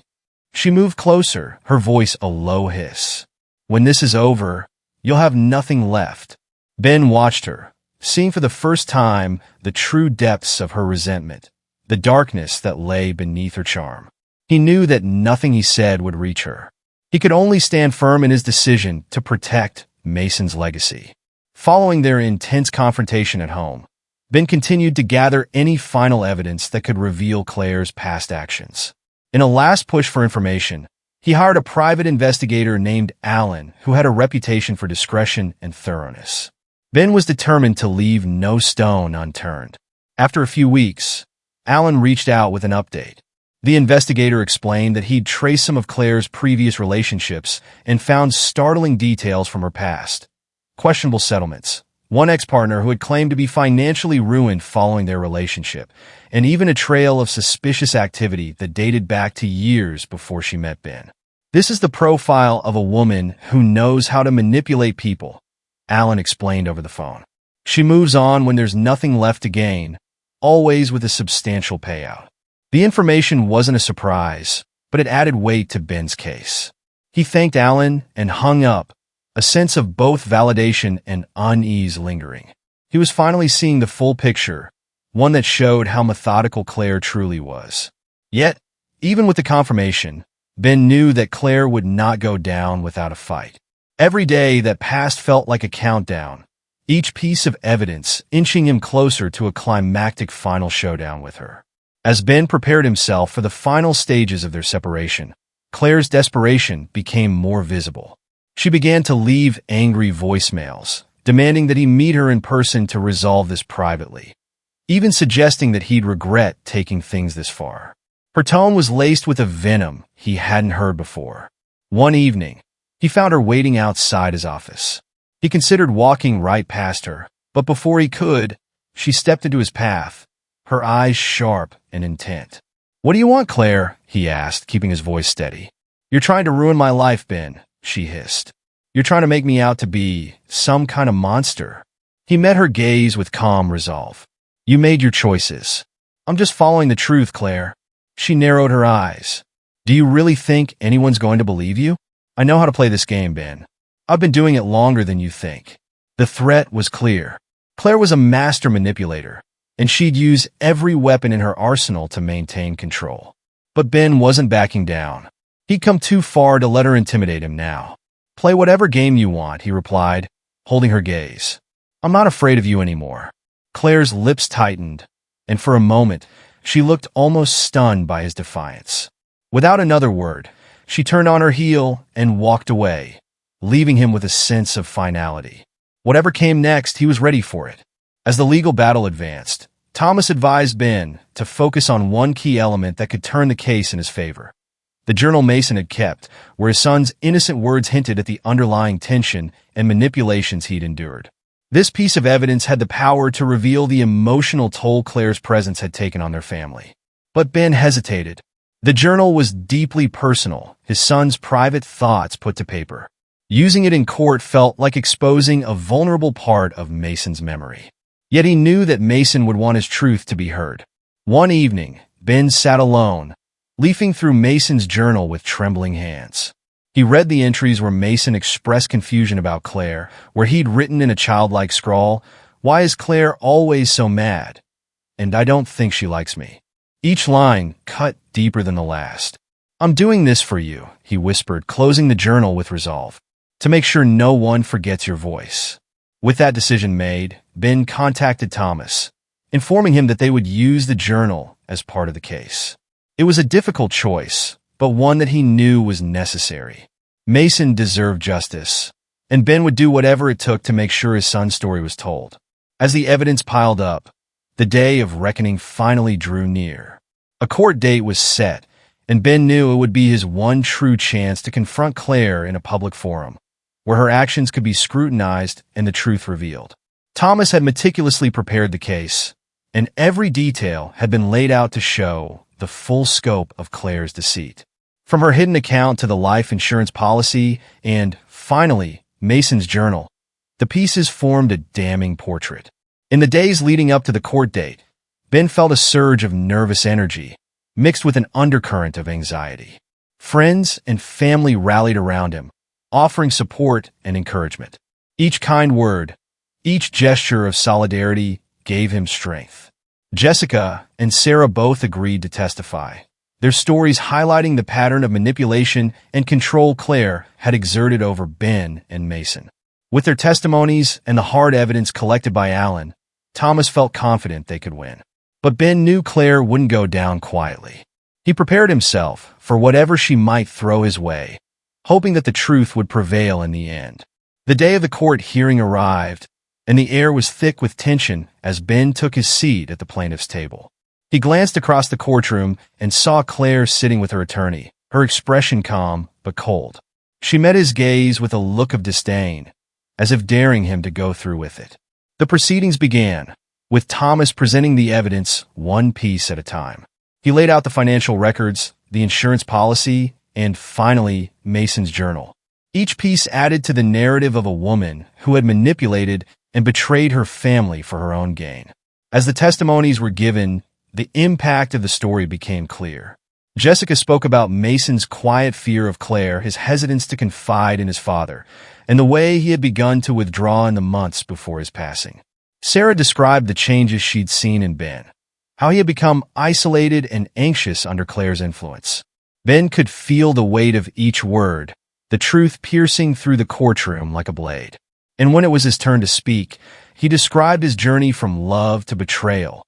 She moved closer, her voice a low hiss. When this is over, you'll have nothing left. Ben watched her, seeing for the first time the true depths of her resentment, the darkness that lay beneath her charm. He knew that nothing he said would reach her. He could only stand firm in his decision to protect Mason's legacy. Following their intense confrontation at home, Ben continued to gather any final evidence that could reveal Claire's past actions. In a last push for information, he hired a private investigator named Alan, who had a reputation for discretion and thoroughness. Ben was determined to leave no stone unturned. After a few weeks, Alan reached out with an update. The investigator explained that he'd traced some of Claire's previous relationships and found startling details from her past. Questionable settlements, one ex-partner who had claimed to be financially ruined following their relationship, and even a trail of suspicious activity that dated back to years before she met Ben. This is the profile of a woman who knows how to manipulate people, Alan explained over the phone. She moves on when there's nothing left to gain, always with a substantial payout. The information wasn't a surprise, but it added weight to Ben's case. He thanked Alan and hung up, a sense of both validation and unease lingering. He was finally seeing the full picture, one that showed how methodical Claire truly was. Yet, even with the confirmation, Ben knew that Claire would not go down without a fight. Every day that passed felt like a countdown, each piece of evidence inching him closer to a climactic final showdown with her. As Ben prepared himself for the final stages of their separation, Claire's desperation became more visible. She began to leave angry voicemails, demanding that he meet her in person to resolve this privately, even suggesting that he'd regret taking things this far. Her tone was laced with a venom he hadn't heard before. One evening, he found her waiting outside his office. He considered walking right past her, but before he could, she stepped into his path, her eyes sharp and intent. "What do you want, Claire?" he asked, keeping his voice steady. "You're trying to ruin my life, Ben," she hissed. "You're trying to make me out to be some kind of monster." He met her gaze with calm resolve. "You made your choices. I'm just following the truth, Claire." She narrowed her eyes. "Do you really think anyone's going to believe you?" "I know how to play this game, Ben. I've been doing it longer than you think." The threat was clear. Claire was a master manipulator, and she'd use every weapon in her arsenal to maintain control. But Ben wasn't backing down. He'd come too far to let her intimidate him now. "Play whatever game you want," he replied, holding her gaze. "I'm not afraid of you anymore." Claire's lips tightened, and for a moment, she looked almost stunned by his defiance. Without another word, she turned on her heel and walked away, leaving him with a sense of finality. Whatever came next, he was ready for it. As the legal battle advanced, Thomas advised Ben to focus on one key element that could turn the case in his favor: the journal Mason had kept, where his son's innocent words hinted at the underlying tension and manipulations he'd endured. This piece of evidence had the power to reveal the emotional toll Claire's presence had taken on their family. But Ben hesitated. The journal was deeply personal, his son's private thoughts put to paper. Using it in court felt like exposing a vulnerable part of Mason's memory. Yet he knew that Mason would want his truth to be heard. One evening, Ben sat alone, leafing through Mason's journal with trembling hands. He read the entries where Mason expressed confusion about Claire, where he'd written in a childlike scrawl, "Why is Claire always so mad? And I don't think she likes me." Each line cut deeper than the last. "I'm doing this for you," he whispered, closing the journal with resolve, "to make sure no one forgets your voice." With that decision made, Ben contacted Thomas, informing him that they would use the journal as part of the case. It was a difficult choice, but one that he knew was necessary. Mason deserved justice, and Ben would do whatever it took to make sure his son's story was told. As the evidence piled up, the day of reckoning finally drew near. A court date was set, and Ben knew it would be his one true chance to confront Claire in a public forum, where her actions could be scrutinized and the truth revealed. Thomas had meticulously prepared the case, and every detail had been laid out to show the full scope of Claire's deceit. From her hidden account to the life insurance policy and, finally, Mason's journal, the pieces formed a damning portrait. In the days leading up to the court date, Ben felt a surge of nervous energy, mixed with an undercurrent of anxiety. Friends and family rallied around him, offering support and encouragement. Each kind word, each gesture of solidarity gave him strength. Jessica and Sarah both agreed to testify, their stories highlighting the pattern of manipulation and control Claire had exerted over Ben and Mason. With their testimonies and the hard evidence collected by Alan, Thomas felt confident they could win. But Ben knew Claire wouldn't go down quietly. He prepared himself for whatever she might throw his way, hoping that the truth would prevail in the end. The day of the court hearing arrived, and the air was thick with tension as Ben took his seat at the plaintiff's table. He glanced across the courtroom and saw Claire sitting with her attorney, her expression calm but cold. She met his gaze with a look of disdain, as if daring him to go through with it. The proceedings began, with Thomas presenting the evidence one piece at a time. He laid out the financial records, the insurance policy, and finally, Mason's journal. Each piece added to the narrative of a woman who had manipulated and betrayed her family for her own gain. As the testimonies were given, the impact of the story became clear. Jessica spoke about Mason's quiet fear of Claire, his hesitance to confide in his father, and the way he had begun to withdraw in the months before his passing. Sarah described the changes she'd seen in Ben, how he had become isolated and anxious under Claire's influence. Ben could feel the weight of each word, the truth piercing through the courtroom like a blade. And when it was his turn to speak, he described his journey from love to betrayal,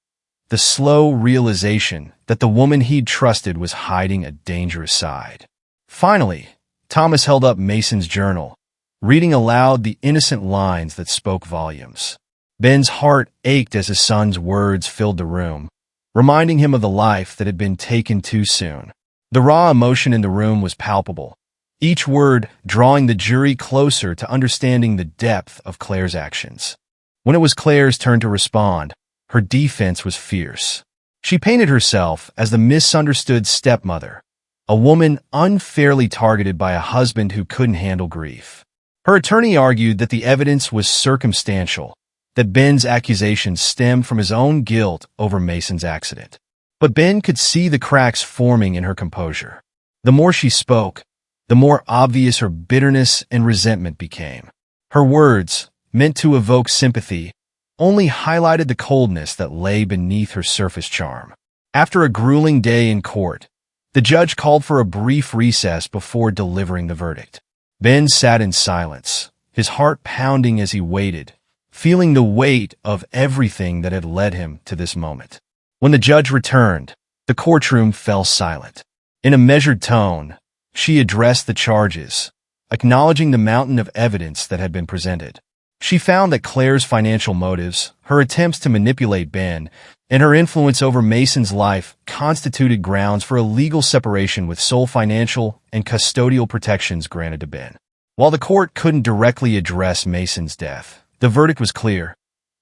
the slow realization that the woman he'd trusted was hiding a dangerous side. Finally, Thomas held up Mason's journal, reading aloud the innocent lines that spoke volumes. Ben's heart ached as his son's words filled the room, reminding him of the life that had been taken too soon. The raw emotion in the room was palpable, each word drawing the jury closer to understanding the depth of Claire's actions. When it was Claire's turn to respond, her defense was fierce. She painted herself as the misunderstood stepmother, a woman unfairly targeted by a husband who couldn't handle grief. Her attorney argued that the evidence was circumstantial, that Ben's accusations stemmed from his own guilt over Mason's accident. But Ben could see the cracks forming in her composure. The more she spoke, the more obvious her bitterness and resentment became. Her words, meant to evoke sympathy, only highlighted the coldness that lay beneath her surface charm. After a grueling day in court, the judge called for a brief recess before delivering the verdict. Ben sat in silence, his heart pounding as he waited, feeling the weight of everything that had led him to this moment. When the judge returned, the courtroom fell silent. In a measured tone, she addressed the charges, acknowledging the mountain of evidence that had been presented. She found that Claire's financial motives, her attempts to manipulate Ben, and her influence over Mason's life constituted grounds for a legal separation with sole financial and custodial protections granted to Ben. While the court couldn't directly address Mason's death, the verdict was clear.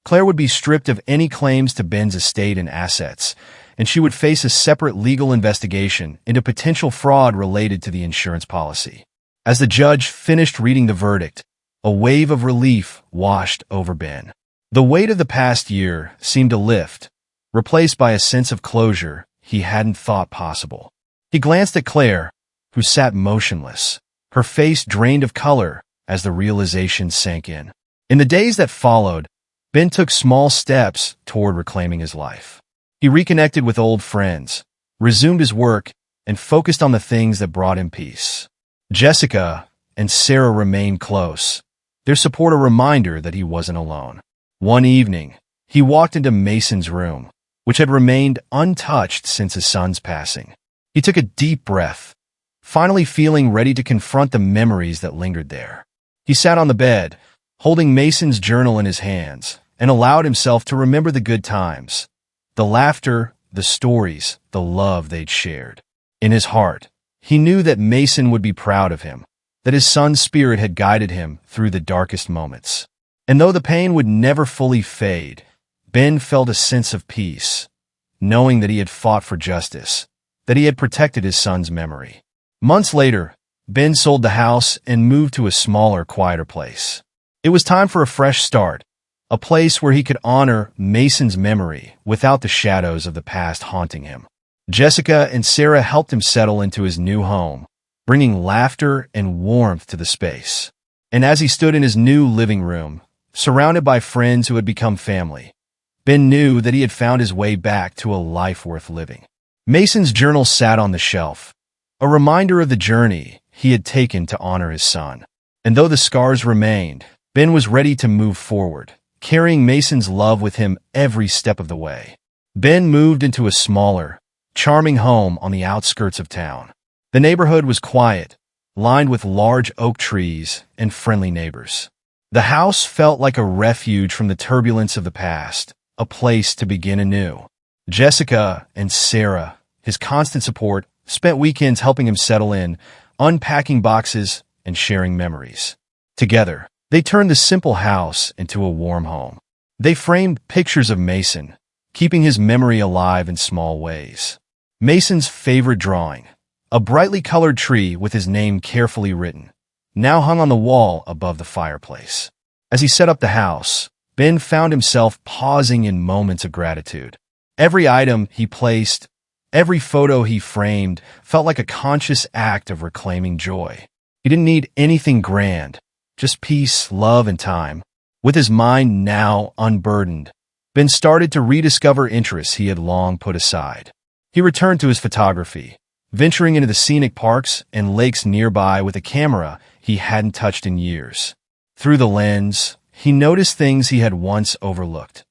Claire would be stripped of any claims to Ben's estate and assets, and she would face a separate legal investigation into potential fraud related to the insurance policy. As the judge finished reading the verdict, a wave of relief washed over Ben. The weight of the past year seemed to lift, replaced by a sense of closure he hadn't thought possible. He glanced at Claire, who sat motionless, her face drained of color as the realization sank in. In the days that followed, Ben took small steps toward reclaiming his life. He reconnected with old friends, resumed his work, and focused on the things that brought him peace. Jessica and Sarah remained close, their support a reminder that he wasn't alone. One evening, he walked into Mason's room, which had remained untouched since his son's passing. He took a deep breath, finally feeling ready to confront the memories that lingered there. He sat on the bed, holding Mason's journal in his hands, and allowed himself to remember the good times, the laughter, the stories, the love they'd shared. In his heart, he knew that Mason would be proud of him, that his son's spirit had guided him through the darkest moments. And though the pain would never fully fade, Ben felt a sense of peace, knowing that he had fought for justice, that he had protected his son's memory. Months later, Ben sold the house and moved to a smaller, quieter place. It was time for a fresh start, a place where he could honor Mason's memory without the shadows of the past haunting him. Jessica and Sarah helped him settle into his new home, bringing laughter and warmth to the space. And as he stood in his new living room, surrounded by friends who had become family, Ben knew that he had found his way back to a life worth living. Mason's journal sat on the shelf, a reminder of the journey he had taken to honor his son. And though the scars remained, Ben was ready to move forward, carrying Mason's love with him every step of the way. Ben moved into a smaller, charming home on the outskirts of town. The neighborhood was quiet, lined with large oak trees and friendly neighbors. The house felt like a refuge from the turbulence of the past, a place to begin anew. Jessica and Sarah, his constant support, spent weekends helping him settle in, unpacking boxes and sharing memories. Together, they turned the simple house into a warm home. They framed pictures of Mason, keeping his memory alive in small ways. Mason's favorite drawing, a brightly colored tree with his name carefully written, now hung on the wall above the fireplace. As he set up the house, Ben found himself pausing in moments of gratitude. Every item he placed, every photo he framed, felt like a conscious act of reclaiming joy. He didn't need anything grand, just peace, love, and time. With his mind now unburdened, Ben started to rediscover interests he had long put aside. He returned to his photography, venturing into the scenic parks and lakes nearby with a camera he hadn't touched in years. Through the lens, he noticed things he had once overlooked.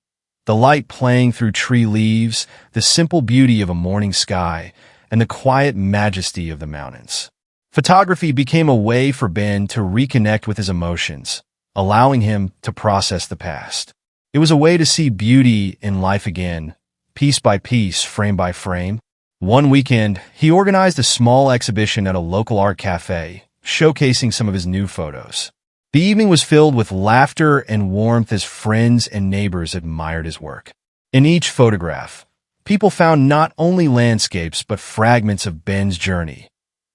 The light playing through tree leaves, the simple beauty of a morning sky, and the quiet majesty of the mountains. Photography became a way for Ben to reconnect with his emotions, allowing him to process the past. It was a way to see beauty in life again, piece by piece, frame by frame. One weekend, he organized a small exhibition at a local art cafe, showcasing some of his new photos. The evening was filled with laughter and warmth as friends and neighbors admired his work. In each photograph, people found not only landscapes but fragments of Ben's journey,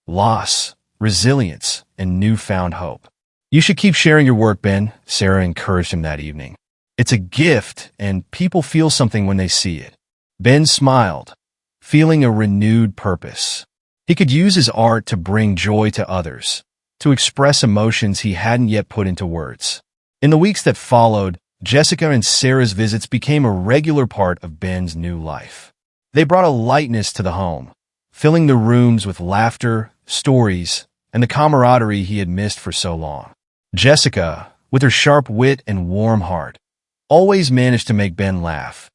loss, resilience, and newfound hope. "You should keep sharing your work, Ben," Sarah encouraged him that evening. "It's a gift, and people feel something when they see it." Ben smiled, feeling a renewed purpose. He could use his art to bring joy to others, to express emotions he hadn't yet put into words. In the weeks that followed, Jessica and Sarah's visits became a regular part of Ben's new life. They brought a lightness to the home, filling the rooms with laughter, stories, and the camaraderie he had missed for so long. Jessica, with her sharp wit and warm heart, always managed to make Ben laugh,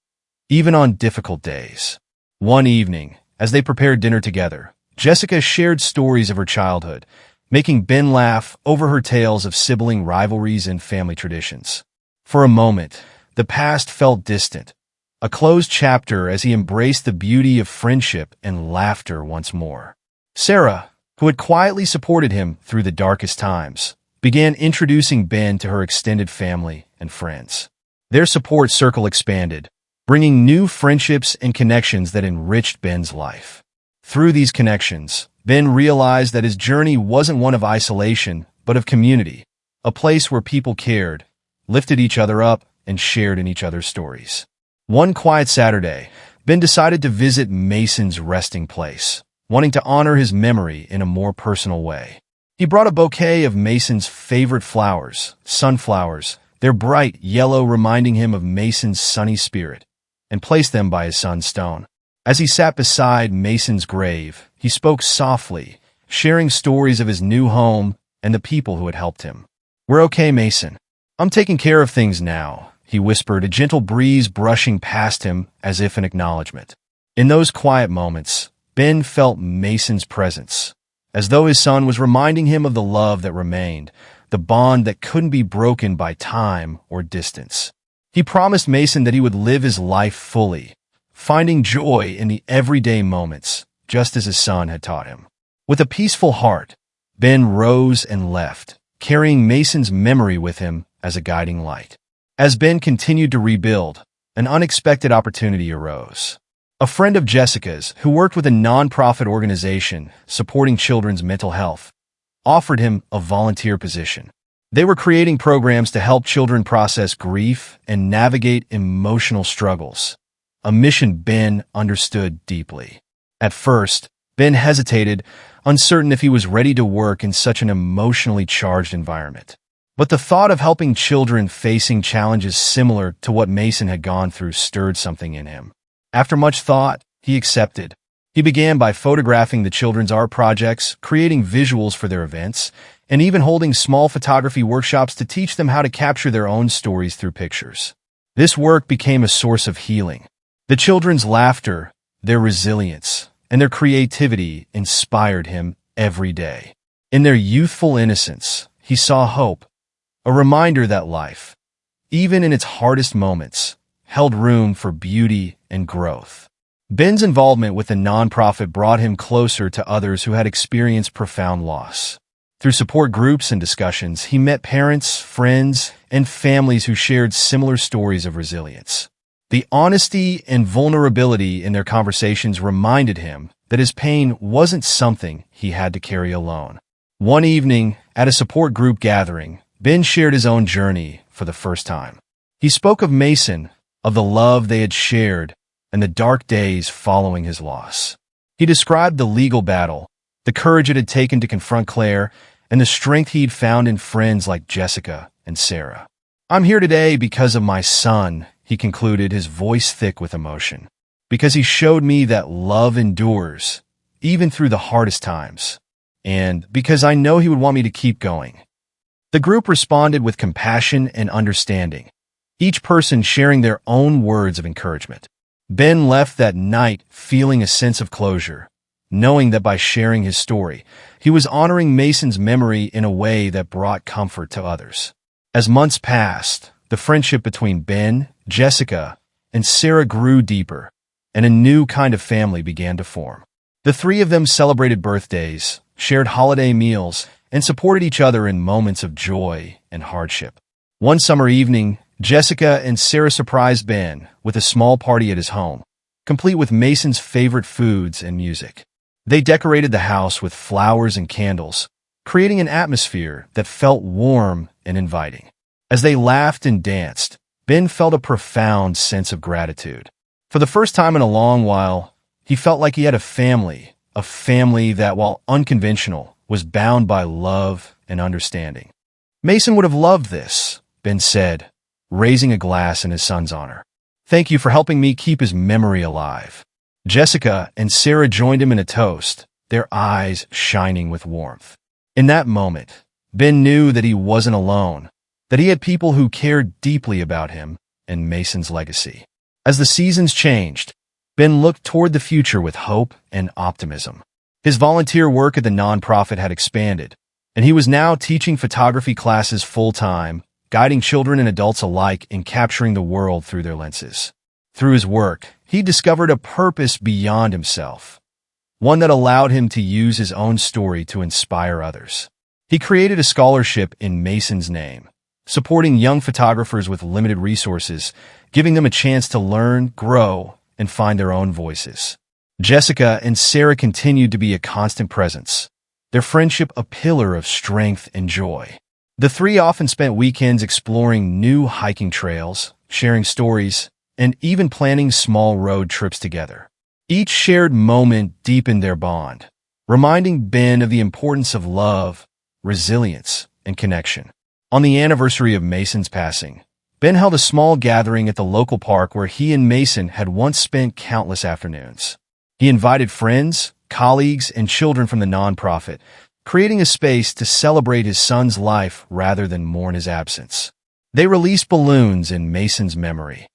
even on difficult days. One evening, as they prepared dinner together, Jessica shared stories of her childhood, making Ben laugh over her tales of sibling rivalries and family traditions. For a moment, the past felt distant, a closed chapter as he embraced the beauty of friendship and laughter once more. Sarah, who had quietly supported him through the darkest times, began introducing Ben to her extended family and friends. Their support circle expanded, bringing new friendships and connections that enriched Ben's life. Through these connections, Ben realized that his journey wasn't one of isolation, but of community, a place where people cared, lifted each other up, and shared in each other's stories. One quiet Saturday, Ben decided to visit Mason's resting place, wanting to honor his memory in a more personal way. He brought a bouquet of Mason's favorite flowers, sunflowers, their bright yellow reminding him of Mason's sunny spirit, and placed them by his son's stone. As he sat beside Mason's grave, he spoke softly, sharing stories of his new home and the people who had helped him. "We're okay, Mason. I'm taking care of things now," he whispered, a gentle breeze brushing past him as if in acknowledgement. In those quiet moments, Ben felt Mason's presence, as though his son was reminding him of the love that remained, the bond that couldn't be broken by time or distance. He promised Mason that he would live his life fully, finding joy in the everyday moments, just as his son had taught him. With a peaceful heart, Ben rose and left, carrying Mason's memory with him as a guiding light. As Ben continued to rebuild, an unexpected opportunity arose. A friend of Jessica's, who worked with a nonprofit organization supporting children's mental health, offered him a volunteer position. They were creating programs to help children process grief and navigate emotional struggles, a mission Ben understood deeply. At first, Ben hesitated, uncertain if he was ready to work in such an emotionally charged environment. But the thought of helping children facing challenges similar to what Mason had gone through stirred something in him. After much thought, he accepted. He began by photographing the children's art projects, creating visuals for their events, and even holding small photography workshops to teach them how to capture their own stories through pictures. This work became a source of healing. The children's laughter, their resilience, and their creativity inspired him every day. In their youthful innocence, he saw hope, a reminder that life, even in its hardest moments, held room for beauty and growth. Ben's involvement with the nonprofit brought him closer to others who had experienced profound loss. Through support groups and discussions, he met parents, friends, and families who shared similar stories of resilience. The honesty and vulnerability in their conversations reminded him that his pain wasn't something he had to carry alone. One evening, at a support group gathering, Ben shared his own journey for the first time. He spoke of Mason, of the love they had shared, and the dark days following his loss. He described the legal battle, the courage it had taken to confront Claire, and the strength he'd found in friends like Jessica and Sarah. I'm here today because of my son, he concluded, his voice thick with emotion. Because he showed me that love endures, even through the hardest times. And because I know he would want me to keep going. The group responded with compassion and understanding, each person sharing their own words of encouragement. Ben left that night feeling a sense of closure, knowing that by sharing his story, he was honoring Mason's memory in a way that brought comfort to others. As months passed, the friendship between Ben, Jessica, and Sarah grew deeper, and a new kind of family began to form. The three of them celebrated birthdays, shared holiday meals, and supported each other in moments of joy and hardship. One summer evening, Jessica and Sarah surprised Ben with a small party at his home, complete with Mason's favorite foods and music. They decorated the house with flowers and candles, creating an atmosphere that felt warm and inviting. As they laughed and danced, Ben felt a profound sense of gratitude. For the first time in a long while, he felt like he had a family that, while unconventional, was bound by love and understanding. Mason would have loved this, Ben said, raising a glass in his son's honor. Thank you for helping me keep his memory alive. Jessica and Sarah joined him in a toast, their eyes shining with warmth. In that moment, Ben knew that he wasn't alone, that he had people who cared deeply about him and Mason's legacy. As the seasons changed, Ben looked toward the future with hope and optimism. His volunteer work at the nonprofit had expanded, and he was now teaching photography classes full-time, guiding children and adults alike in capturing the world through their lenses. Through his work, he discovered a purpose beyond himself, one that allowed him to use his own story to inspire others. He created a scholarship in Mason's name, supporting young photographers with limited resources, giving them a chance to learn, grow, and find their own voices. Jessica and Sarah continued to be a constant presence, their friendship a pillar of strength and joy. The three often spent weekends exploring new hiking trails, sharing stories, and even planning small road trips together. Each shared moment deepened their bond, reminding Ben of the importance of love, resilience, and connection. On the anniversary of Mason's passing, Ben held a small gathering at the local park where he and Mason had once spent countless afternoons. He invited friends, colleagues, and children from the nonprofit, creating a space to celebrate his son's life rather than mourn his absence. They released balloons in Mason's memory,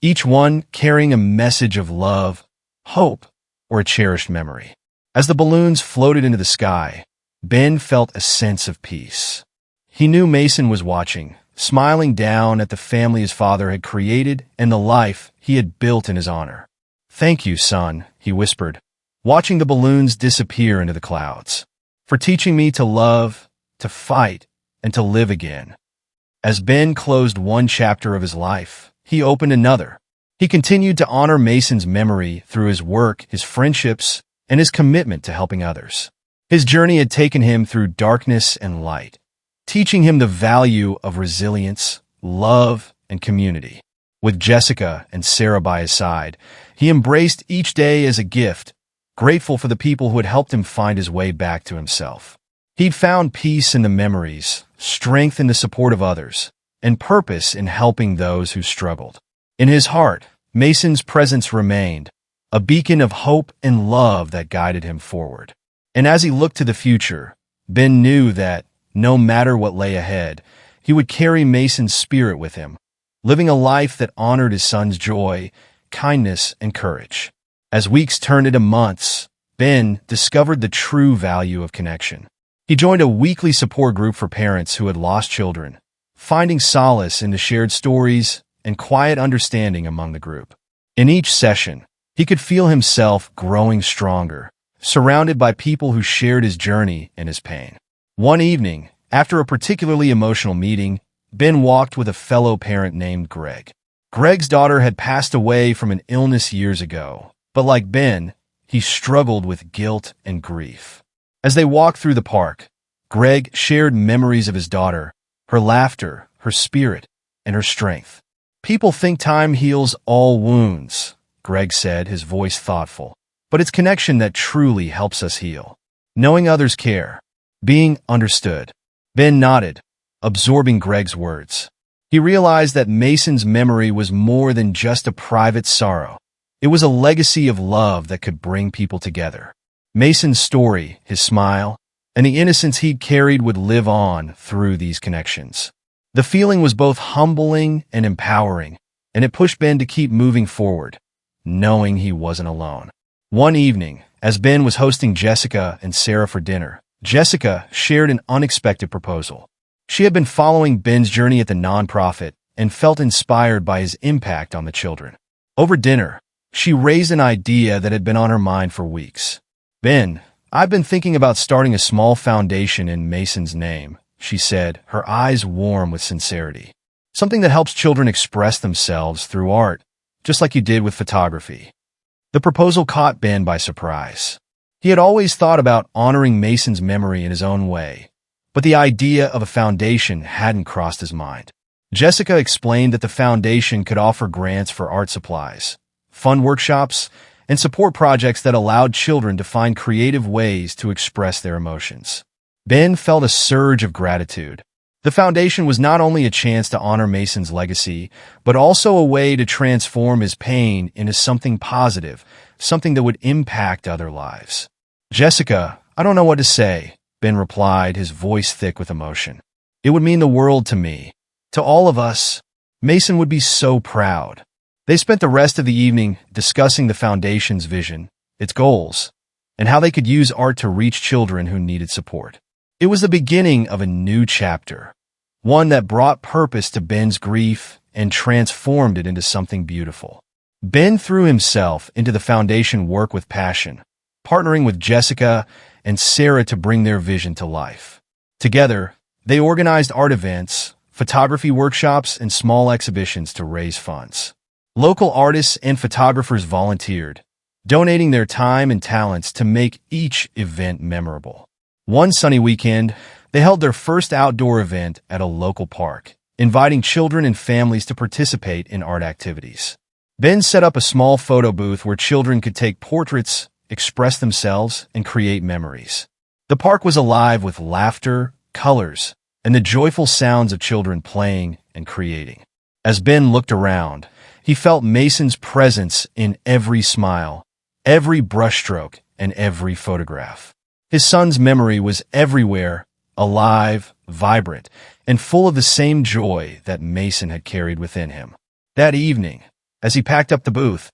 each one carrying a message of love, hope, or a cherished memory. As the balloons floated into the sky, Ben felt a sense of peace. He knew Mason was watching, smiling down at the family his father had created and the life he had built in his honor. "Thank you, son," he whispered, watching the balloons disappear into the clouds, "for teaching me to love, to fight, and to live again." As Ben closed one chapter of his life, he opened another. He continued to honor Mason's memory through his work, his friendships, and his commitment to helping others. His journey had taken him through darkness and light, teaching him the value of resilience, love, and community. With Jessica and Sarah by his side, he embraced each day as a gift, grateful for the people who had helped him find his way back to himself. He'd found peace in the memories, strength in the support of others, and purpose in helping those who struggled. In his heart, Mason's presence remained, a beacon of hope and love that guided him forward. And as he looked to the future, Ben knew that, no matter what lay ahead, he would carry Mason's spirit with him, living a life that honored his son's joy, kindness, and courage. As weeks turned into months, Ben discovered the true value of connection. He joined a weekly support group for parents who had lost children, finding solace in the shared stories and quiet understanding among the group. In each session, he could feel himself growing stronger, surrounded by people who shared his journey and his pain. One evening, after a particularly emotional meeting, Ben walked with a fellow parent named Greg. Greg's daughter had passed away from an illness years ago, but like Ben, he struggled with guilt and grief. As they walked through the park, Greg shared memories of his daughter, her laughter, her spirit, and her strength. "People think time heals all wounds," Greg said, his voice thoughtful, "but it's connection that truly helps us heal. Knowing others care, being understood." Ben nodded, absorbing Greg's words. He realized that Mason's memory was more than just a private sorrow. It was a legacy of love that could bring people together. Mason's story, his smile, and the innocence he'd carried would live on through these connections. The feeling was both humbling and empowering, and it pushed Ben to keep moving forward, knowing he wasn't alone. One evening, as Ben was hosting Jessica and Sarah for dinner, Jessica shared an unexpected proposal. She had been following Ben's journey at the nonprofit and felt inspired by his impact on the children. Over dinner, she raised an idea that had been on her mind for weeks. "Ben, I've been thinking about starting a small foundation in Mason's name," she said, her eyes warm with sincerity. "Something that helps children express themselves through art, just like you did with photography." The proposal caught Ben by surprise. He had always thought about honoring Mason's memory in his own way, but the idea of a foundation hadn't crossed his mind. Jessica explained that the foundation could offer grants for art supplies, fund workshops, and support projects that allowed children to find creative ways to express their emotions. Ben felt a surge of gratitude. The foundation was not only a chance to honor Mason's legacy, but also a way to transform his pain into something positive, something that would impact other lives. "Jessica, I don't know what to say," Ben replied, his voice thick with emotion. "It would mean the world to me. To all of us. Mason would be so proud." They spent the rest of the evening discussing the foundation's vision, its goals, and how they could use art to reach children who needed support. It was the beginning of a new chapter, one that brought purpose to Ben's grief and transformed it into something beautiful. Ben threw himself into the foundation work with passion, partnering with Jessica and Sarah to bring their vision to life. Together, they organized art events, photography workshops, and small exhibitions to raise funds. Local artists and photographers volunteered, donating their time and talents to make each event memorable. One sunny weekend, they held their first outdoor event at a local park, inviting children and families to participate in art activities. Ben set up a small photo booth where children could take portraits, express themselves, and create memories. The park was alive with laughter, colors, and the joyful sounds of children playing and creating. As Ben looked around, he felt Mason's presence in every smile, every brushstroke, and every photograph. His son's memory was everywhere, alive, vibrant, and full of the same joy that Mason had carried within him. That evening, as he packed up the booth,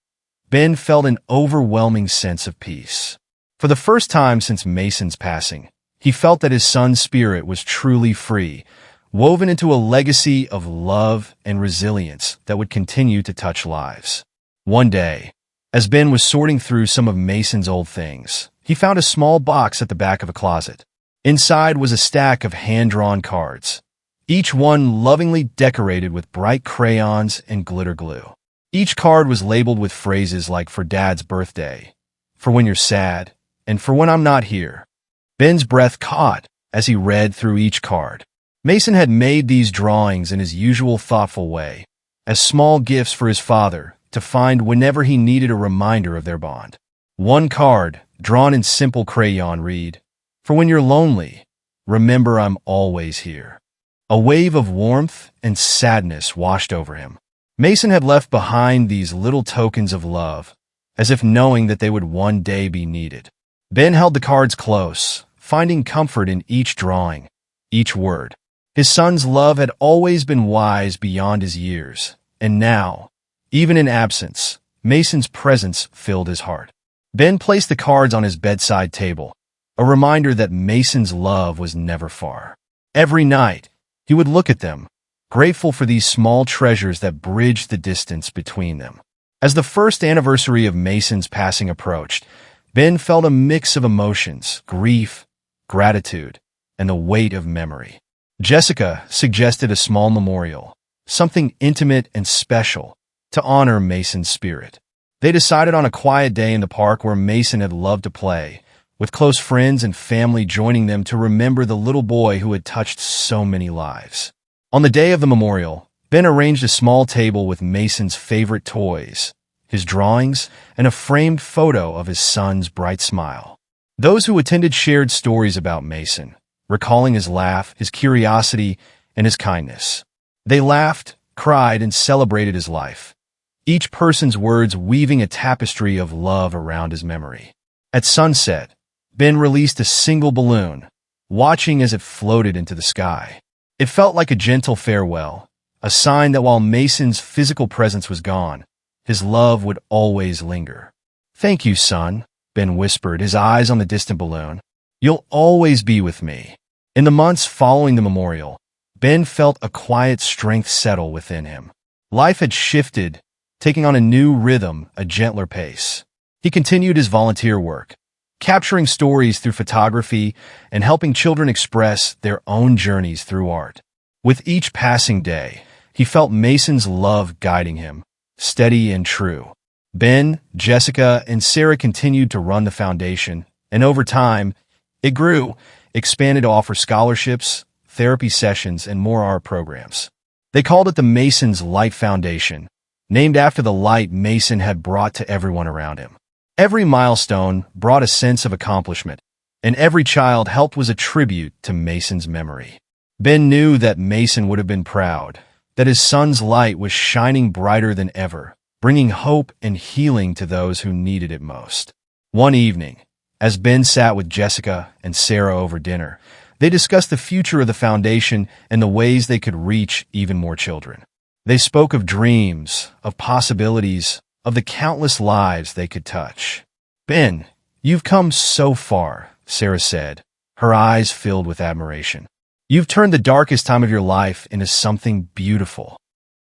Ben felt an overwhelming sense of peace. For the first time since Mason's passing, he felt that his son's spirit was truly free, woven into a legacy of love and resilience that would continue to touch lives. One day, as Ben was sorting through some of Mason's old things, he found a small box at the back of a closet. Inside was a stack of hand-drawn cards, each one lovingly decorated with bright crayons and glitter glue. Each card was labeled with phrases like "For Dad's birthday," "For when you're sad," and "For when I'm not here." Ben's breath caught as he read through each card. Mason had made these drawings in his usual thoughtful way, as small gifts for his father to find whenever he needed a reminder of their bond. One card, drawn in simple crayon, read, "For when you're lonely, remember I'm always here." A wave of warmth and sadness washed over him. Mason had left behind these little tokens of love, as if knowing that they would one day be needed. Ben held the cards close, finding comfort in each drawing, each word. His son's love had always been wise beyond his years, and now, even in absence, Mason's presence filled his heart. Ben placed the cards on his bedside table, a reminder that Mason's love was never far. Every night, he would look at them, grateful for these small treasures that bridged the distance between them. As the first anniversary of Mason's passing approached, Ben felt a mix of emotions: grief, gratitude, and the weight of memory. Jessica suggested a small memorial, something intimate and special, to honor Mason's spirit. They decided on a quiet day in the park where Mason had loved to play, with close friends and family joining them to remember the little boy who had touched so many lives. On the day of the memorial, Ben arranged a small table with Mason's favorite toys, his drawings, and a framed photo of his son's bright smile. Those who attended shared stories about Mason, recalling his laugh, his curiosity, and his kindness. They laughed, cried, and celebrated his life, each person's words weaving a tapestry of love around his memory. At sunset, Ben released a single balloon, watching as it floated into the sky. It felt like a gentle farewell, a sign that while Mason's physical presence was gone, his love would always linger. "Thank you, son," Ben whispered, his eyes on the distant balloon. "You'll always be with me." In the months following the memorial, Ben felt a quiet strength settle within him. Life had shifted, taking on a new rhythm, a gentler pace. He continued his volunteer work, capturing stories through photography and helping children express their own journeys through art. With each passing day, he felt Mason's love guiding him, steady and true. Ben, Jessica, and Sarah continued to run the foundation, and over time, it grew, expanded to offer scholarships, therapy sessions, and more art programs. They called it the Mason's Light Foundation, named after the light Mason had brought to everyone around him. Every milestone brought a sense of accomplishment, and every child helped was a tribute to Mason's memory. Ben knew that Mason would have been proud, that his son's light was shining brighter than ever, bringing hope and healing to those who needed it most. One evening, as Ben sat with Jessica and Sarah over dinner, they discussed the future of the foundation and the ways they could reach even more children. They spoke of dreams, of possibilities, of the countless lives they could touch. "Ben, you've come so far," Sarah said, her eyes filled with admiration. "You've turned the darkest time of your life into something beautiful."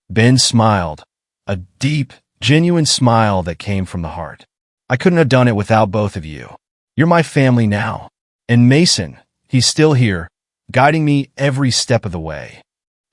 Ben smiled, a deep, genuine smile that came from the heart. "I couldn't have done it without both of you. You're my family now. And Mason, he's still here, guiding me every step of the way."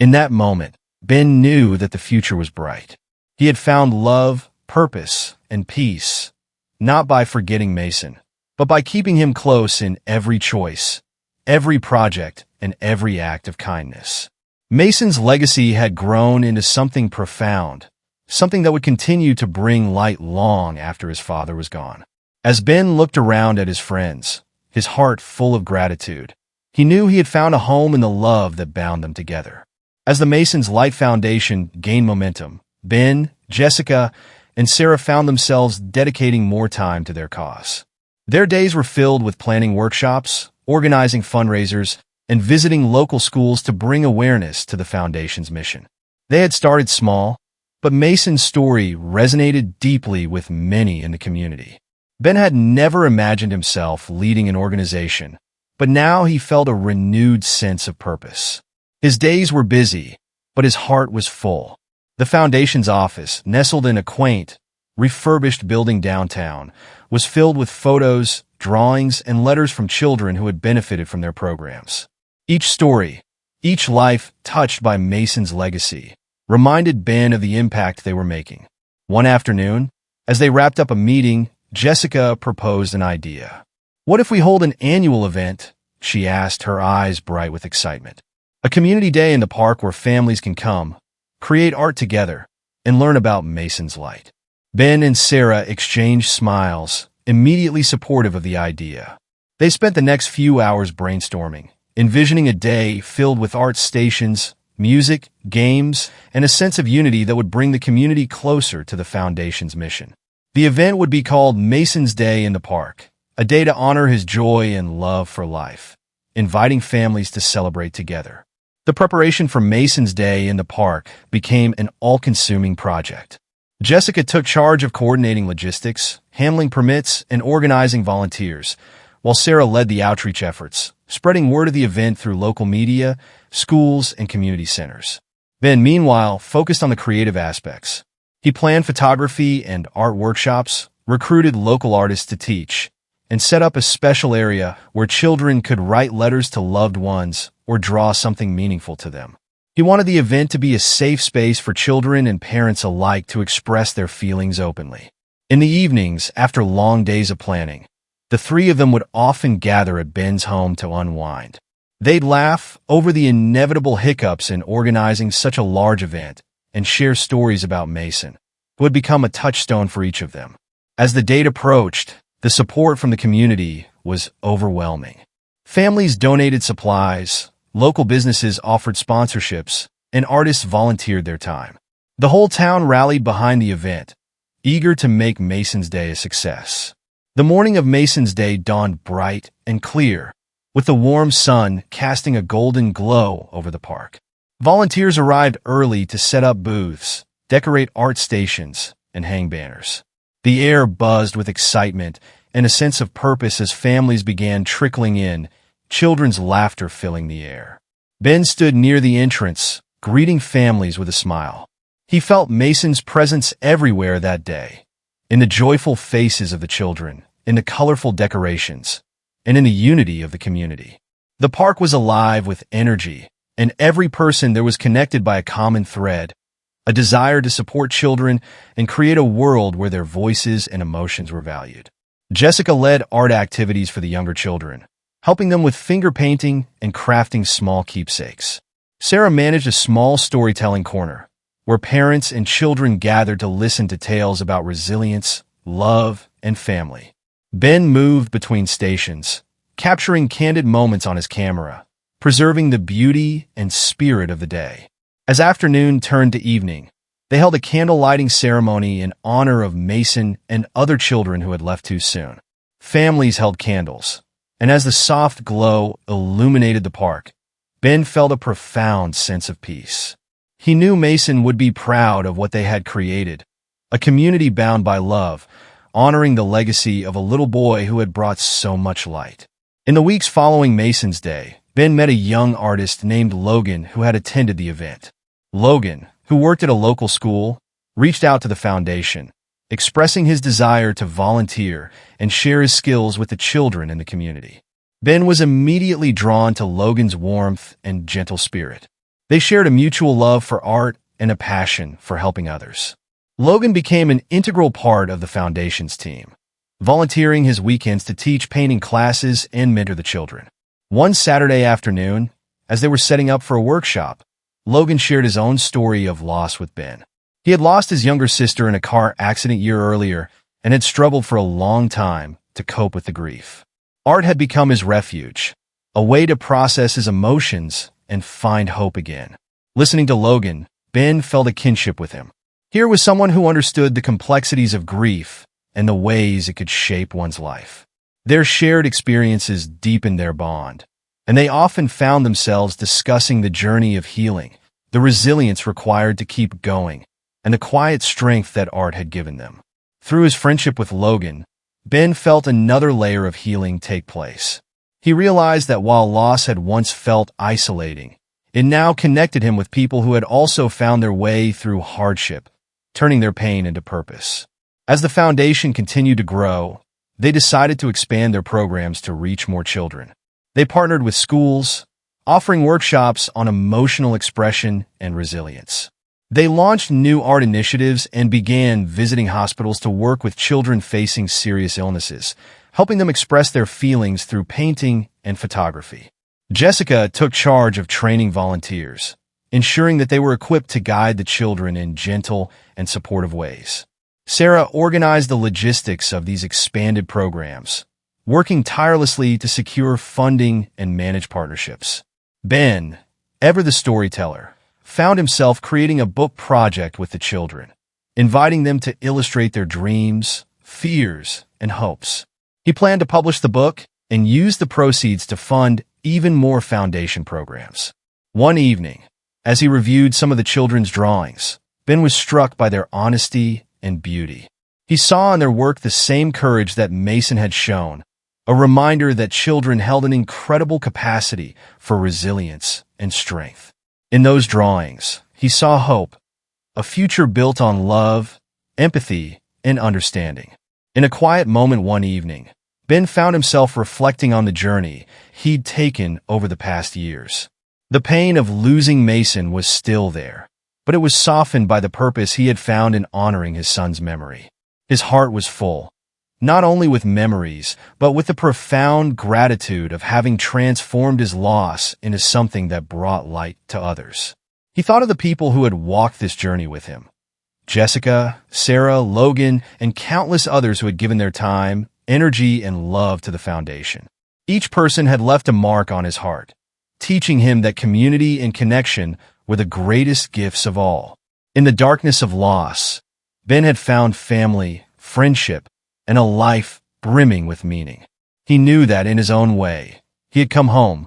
In that moment, Ben knew that the future was bright. He had found love, purpose, and peace, not by forgetting Mason, but by keeping him close in every choice, every project, and every act of kindness. Mason's legacy had grown into something profound, something that would continue to bring light long after his father was gone. As Ben looked around at his friends, his heart full of gratitude, he knew he had found a home in the love that bound them together. As the Mason's Light Foundation gained momentum, Ben, Jessica, and Sarah found themselves dedicating more time to their cause. Their days were filled with planning workshops, organizing fundraisers, and visiting local schools to bring awareness to the foundation's mission. They had started small, but Mason's story resonated deeply with many in the community. Ben had never imagined himself leading an organization, but now he felt a renewed sense of purpose. His days were busy, but his heart was full. The foundation's office, nestled in a quaint, refurbished building downtown, was filled with photos, drawings, and letters from children who had benefited from their programs. Each story, each life touched by Mason's legacy, reminded Ben of the impact they were making. One afternoon, as they wrapped up a meeting, Jessica proposed an idea. "What if we hold an annual event?" she asked, her eyes bright with excitement. "A community day in the park where families can come, create art together, and learn about Mason's light." Ben and Sarah exchanged smiles, immediately supportive of the idea. They spent the next few hours brainstorming, envisioning a day filled with art stations, music, games, and a sense of unity that would bring the community closer to the foundation's mission. The event would be called Mason's Day in the Park, a day to honor his joy and love for life, inviting families to celebrate together. The preparation for Mason's Day in the Park became an all-consuming project. Jessica took charge of coordinating logistics, handling permits, and organizing volunteers, while Sarah led the outreach efforts, spreading word of the event through local media, schools, and community centers. Ben, meanwhile, focused on the creative aspects. He planned photography and art workshops, recruited local artists to teach, and set up a special area where children could write letters to loved ones or draw something meaningful to them. He wanted the event to be a safe space for children and parents alike to express their feelings openly. In the evenings, after long days of planning, the three of them would often gather at Ben's home to unwind. They'd laugh over the inevitable hiccups in organizing such a large event and share stories about Mason, who had become a touchstone for each of them. As the date approached, the support from the community was overwhelming. Families donated supplies, local businesses offered sponsorships, and artists volunteered their time. The whole town rallied behind the event, eager to make Mason's Day a success. The morning of Mason's Day dawned bright and clear, with the warm sun casting a golden glow over the park. Volunteers arrived early to set up booths, decorate art stations, and hang banners. The air buzzed with excitement and a sense of purpose as families began trickling in, children's laughter filling the air. Ben stood near the entrance, greeting families with a smile. He felt Mason's presence everywhere that day, in the joyful faces of the children, in the colorful decorations, and in the unity of the community. The park was alive with energy, and every person there was connected by a common thread, a desire to support children and create a world where their voices and emotions were valued. Jessica led art activities for the younger children, helping them with finger painting and crafting small keepsakes. Sarah managed a small storytelling corner, where parents and children gathered to listen to tales about resilience, love, and family. Ben moved between stations, capturing candid moments on his camera, preserving the beauty and spirit of the day. As afternoon turned to evening, they held a candle-lighting ceremony in honor of Mason and other children who had left too soon. Families held candles, and as the soft glow illuminated the park, Ben felt a profound sense of peace. He knew Mason would be proud of what they had created, a community bound by love, honoring the legacy of a little boy who had brought so much light. In the weeks following Mason's Day, Ben met a young artist named Logan who had attended the event. Logan, who worked at a local school, reached out to the foundation, expressing his desire to volunteer and share his skills with the children in the community. Ben was immediately drawn to Logan's warmth and gentle spirit. They shared a mutual love for art and a passion for helping others. Logan became an integral part of the foundation's team, volunteering his weekends to teach painting classes and mentor the children. One Saturday afternoon, as they were setting up for a workshop, Logan shared his own story of loss with Ben. He had lost his younger sister in a car accident a year earlier and had struggled for a long time to cope with the grief. Art had become his refuge, a way to process his emotions and find hope again. Listening to Logan, Ben felt a kinship with him. Here was someone who understood the complexities of grief and the ways it could shape one's life. Their shared experiences deepened their bond, and they often found themselves discussing the journey of healing, the resilience required to keep going, and the quiet strength that art had given them. Through his friendship with Logan, Ben felt another layer of healing take place. He realized that while loss had once felt isolating, it now connected him with people who had also found their way through hardship, turning their pain into purpose. As the foundation continued to grow, they decided to expand their programs to reach more children. They partnered with schools, offering workshops on emotional expression and resilience. They launched new art initiatives and began visiting hospitals to work with children facing serious illnesses, helping them express their feelings through painting and photography. Jessica took charge of training volunteers, ensuring that they were equipped to guide the children in gentle and supportive ways. Sarah organized the logistics of these expanded programs, working tirelessly to secure funding and manage partnerships. Ben, ever the storyteller, found himself creating a book project with the children, inviting them to illustrate their dreams, fears, and hopes. He planned to publish the book and use the proceeds to fund even more foundation programs. One evening, as he reviewed some of the children's drawings, Ben was struck by their honesty and beauty. He saw in their work the same courage that Mason had shown, a reminder that children held an incredible capacity for resilience and strength. In those drawings, he saw hope, a future built on love, empathy, and understanding. In a quiet moment one evening, Ben found himself reflecting on the journey he'd taken over the past years. The pain of losing Mason was still there, but it was softened by the purpose he had found in honoring his son's memory. His heart was full, not only with memories, but with the profound gratitude of having transformed his loss into something that brought light to others. He thought of the people who had walked this journey with him: Jessica, Sarah, Logan, and countless others who had given their time, energy, and love to the foundation. Each person had left a mark on his heart, teaching him that community and connection were the greatest gifts of all. In the darkness of loss, Ben had found family, friendship, and a life brimming with meaning. He knew that in his own way, he had come home,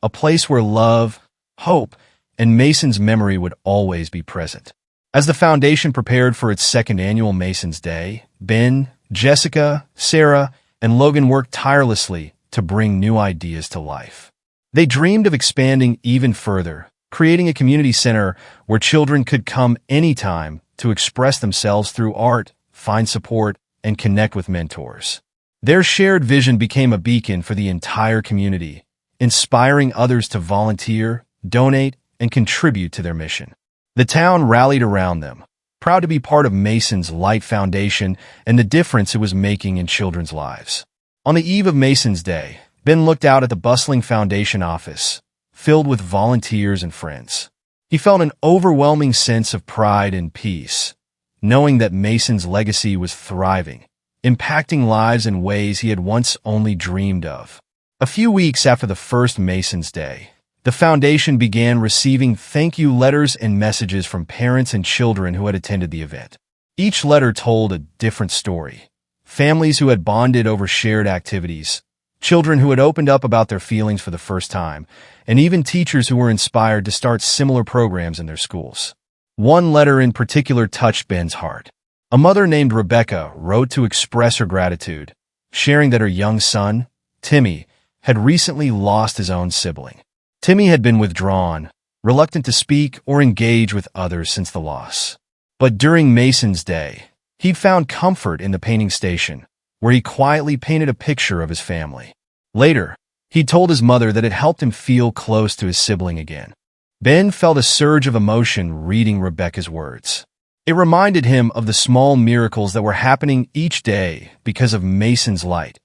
a place where love, hope, and Mason's memory would always be present. As the foundation prepared for its second annual Mason's Day, Ben, Jessica, Sarah, and Logan worked tirelessly to bring new ideas to life. They dreamed of expanding even further, creating a community center where children could come anytime to express themselves through art, find support, and connect with mentors. Their shared vision became a beacon for the entire community, inspiring others to volunteer, donate, and contribute to their mission. The town rallied around them, proud to be part of Mason's Light Foundation and the difference it was making in children's lives. On the eve of Mason's Day, Ben looked out at the bustling foundation office, filled with volunteers and friends. He felt an overwhelming sense of pride and peace, knowing that Mason's legacy was thriving, impacting lives in ways he had once only dreamed of. A few weeks after the first Mason's Day, the foundation began receiving thank you letters and messages from parents and children who had attended the event. Each letter told a different story. Families who had bonded over shared activities, children who had opened up about their feelings for the first time, and even teachers who were inspired to start similar programs in their schools. One letter in particular touched Ben's heart. A mother named Rebecca wrote to express her gratitude, sharing that her young son, Timmy, had recently lost his own sibling. Timmy had been withdrawn, reluctant to speak or engage with others since the loss. But during Mason's Day, he found comfort in the painting station, where he quietly painted a picture of his family. Later, he told his mother that it helped him feel close to his sibling again. Ben felt a surge of emotion reading Rebecca's words. It reminded him of the small miracles that were happening each day because of Mason's light,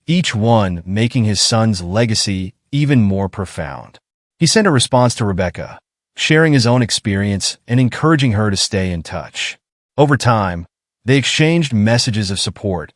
each one making his son's legacy even more profound. He sent a response to Rebecca, sharing his own experience and encouraging her to stay in touch. Over time, they exchanged messages of support,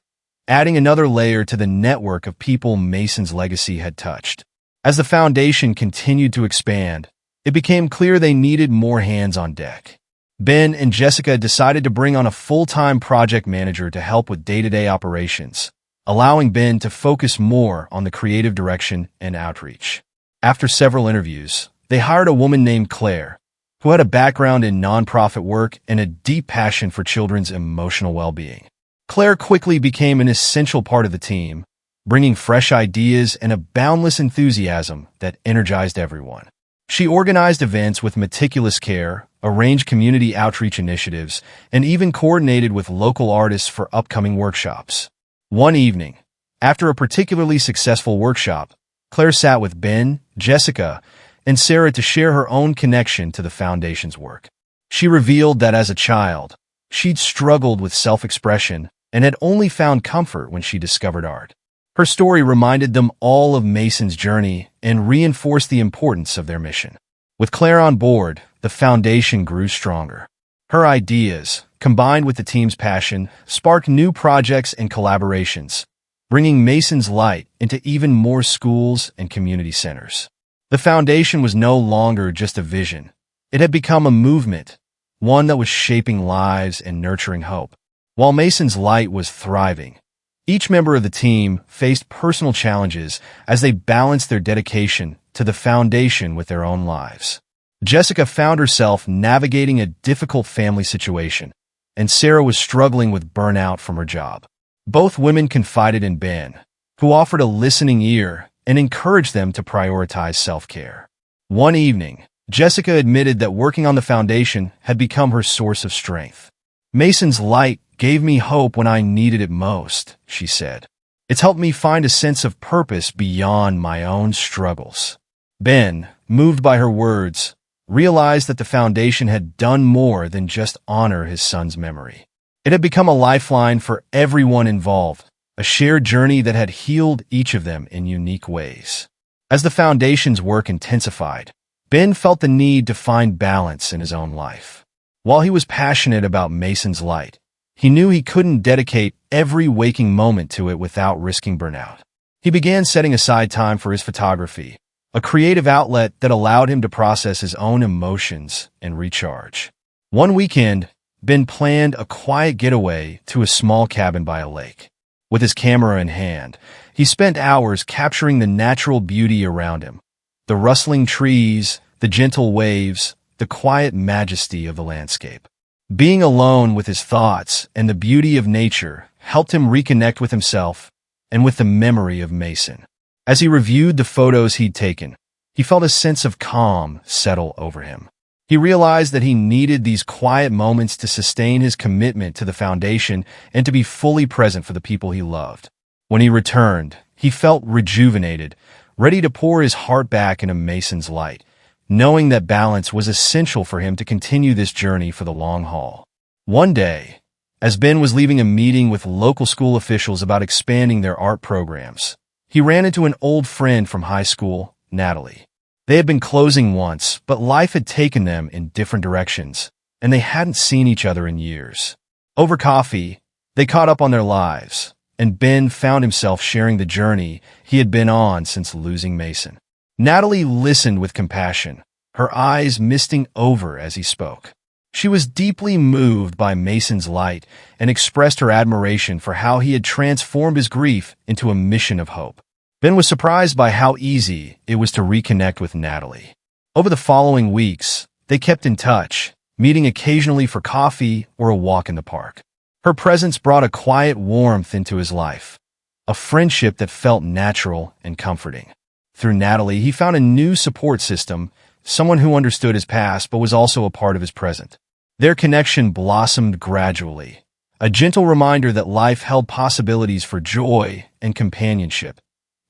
adding another layer to the network of people Mason's legacy had touched. As the foundation continued to expand, it became clear they needed more hands on deck. Ben and Jessica decided to bring on a full-time project manager to help with day-to-day operations, allowing Ben to focus more on the creative direction and outreach. After several interviews, they hired a woman named Claire, who had a background in nonprofit work and a deep passion for children's emotional well-being. Claire quickly became an essential part of the team, bringing fresh ideas and a boundless enthusiasm that energized everyone. She organized events with meticulous care, arranged community outreach initiatives, and even coordinated with local artists for upcoming workshops. One evening, after a particularly successful workshop, Claire sat with Ben, Jessica, and Sarah to share her own connection to the foundation's work. She revealed that as a child, she'd struggled with self-expression and had only found comfort when she discovered art. Her story reminded them all of Mason's journey and reinforced the importance of their mission. With Claire on board, the foundation grew stronger. Her ideas, combined with the team's passion, sparked new projects and collaborations, bringing Mason's light into even more schools and community centers. The foundation was no longer just a vision. It had become a movement, one that was shaping lives and nurturing hope. While Mason's light was thriving, each member of the team faced personal challenges as they balanced their dedication to the foundation with their own lives. Jessica found herself navigating a difficult family situation, and Sarah was struggling with burnout from her job. Both women confided in Ben, who offered a listening ear and encouraged them to prioritize self-care. One evening, Jessica admitted that working on the foundation had become her source of strength. "Mason's light gave me hope when I needed it most," she said. "It's helped me find a sense of purpose beyond my own struggles." Ben, moved by her words, realized that the foundation had done more than just honor his son's memory. It had become a lifeline for everyone involved, a shared journey that had healed each of them in unique ways. As the foundation's work intensified, Ben felt the need to find balance in his own life. While he was passionate about Mason's light, he knew he couldn't dedicate every waking moment to it without risking burnout. He began setting aside time for his photography, a creative outlet that allowed him to process his own emotions and recharge. One weekend, Ben planned a quiet getaway to a small cabin by a lake. With his camera in hand, he spent hours capturing the natural beauty around him, the rustling trees, the gentle waves, the quiet majesty of the landscape. Being alone with his thoughts and the beauty of nature helped him reconnect with himself and with the memory of Mason. As he reviewed the photos he'd taken, he felt a sense of calm settle over him. He realized that he needed these quiet moments to sustain his commitment to the foundation and to be fully present for the people he loved. When he returned, he felt rejuvenated, ready to pour his heart back into Mason's light, knowing that balance was essential for him to continue this journey for the long haul. One day, as Ben was leaving a meeting with local school officials about expanding their art programs, he ran into an old friend from high school, Natalie. They had been closing once, but life had taken them in different directions, and they hadn't seen each other in years. Over coffee, they caught up on their lives, and Ben found himself sharing the journey he had been on since losing Mason. Natalie listened with compassion, her eyes misting over as he spoke. She was deeply moved by Mason's light and expressed her admiration for how he had transformed his grief into a mission of hope. Ben was surprised by how easy it was to reconnect with Natalie. Over the following weeks, they kept in touch, meeting occasionally for coffee or a walk in the park. Her presence brought a quiet warmth into his life, a friendship that felt natural and comforting. Through Natalie, he found a new support system, someone who understood his past but was also a part of his present. Their connection blossomed gradually, a gentle reminder that life held possibilities for joy and companionship,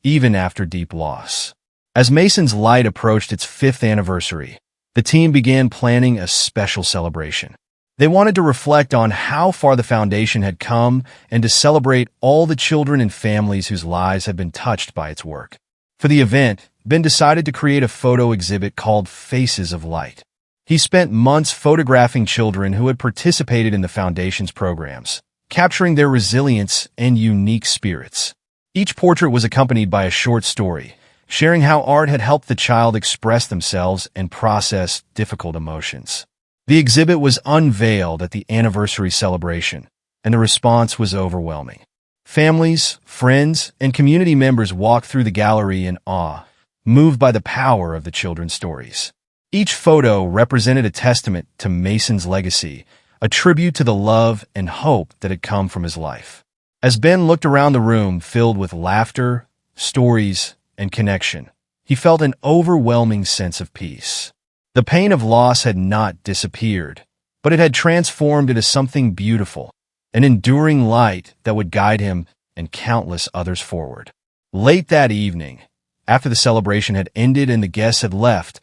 even after deep loss. As Mason's light approached its 5th anniversary, the team began planning a special celebration. They wanted to reflect on how far the foundation had come and to celebrate all the children and families whose lives had been touched by its work. For the event, Ben decided to create a photo exhibit called Faces of Light. He spent months photographing children who had participated in the foundation's programs, capturing their resilience and unique spirits. Each portrait was accompanied by a short story, sharing how art had helped the child express themselves and process difficult emotions. The exhibit was unveiled at the anniversary celebration, and the response was overwhelming. Families, friends, and community members walked through the gallery in awe, moved by the power of the children's stories. Each photo represented a testament to Mason's legacy, a tribute to the love and hope that had come from his life. As Ben looked around the room filled with laughter, stories, and connection, he felt an overwhelming sense of peace. The pain of loss had not disappeared, but it had transformed into something beautiful, an enduring light that would guide him and countless others forward. Late that evening, after the celebration had ended and the guests had left,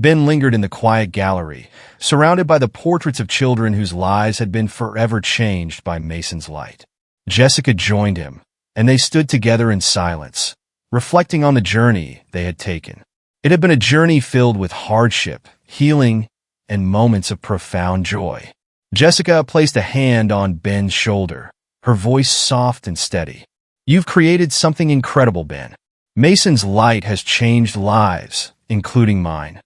Ben lingered in the quiet gallery, surrounded by the portraits of children whose lives had been forever changed by Mason's light. Jessica joined him, and they stood together in silence, reflecting on the journey they had taken. It had been a journey filled with hardship, healing, and moments of profound joy. Jessica placed a hand on Ben's shoulder, her voice soft and steady. "You've created something incredible, Ben. Mason's light has changed lives, including mine."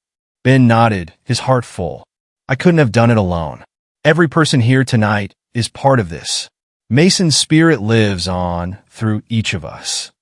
Ben nodded, his heart full. "I couldn't have done it alone. Every person here tonight is part of this. Mason's spirit lives on through each of us."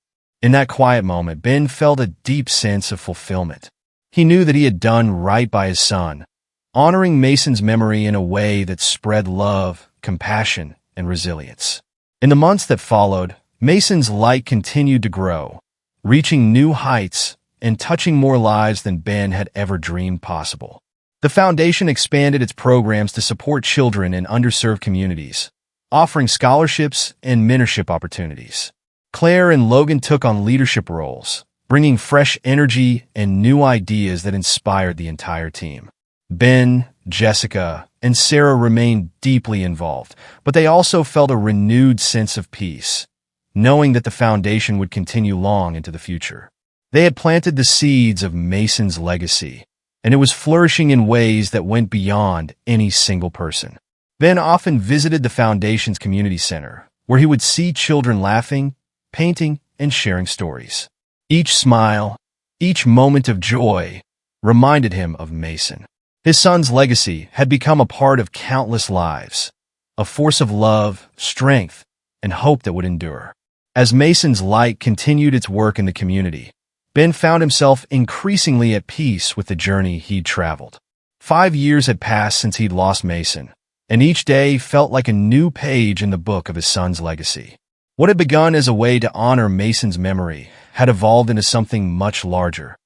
In that quiet moment, Ben felt a deep sense of fulfillment. He knew that he had done right by his son, honoring Mason's memory in a way that spread love, compassion, and resilience. In the months that followed, Mason's light continued to grow, reaching new heights and touching more lives than Ben had ever dreamed possible. The foundation expanded its programs to support children in underserved communities, offering scholarships and mentorship opportunities. Claire and Logan took on leadership roles, bringing fresh energy and new ideas that inspired the entire team. Ben, Jessica, and Sarah remained deeply involved, but they also felt a renewed sense of peace, knowing that the foundation would continue long into the future. They had planted the seeds of Mason's legacy, and it was flourishing in ways that went beyond any single person. Ben often visited the foundation's community center, where he would see children laughing, painting, and sharing stories. Each smile, Each moment of joy reminded him of Mason. His son's legacy had become a part of countless lives, a force of love, strength, and hope that would endure. As Mason's light continued its work in the community, Ben found himself increasingly at peace with the journey he'd traveled. 5 years had passed since he'd lost Mason, and each day felt like a new page in the book of his son's legacy. What had begun as a way to honor Mason's memory had evolved into something much larger,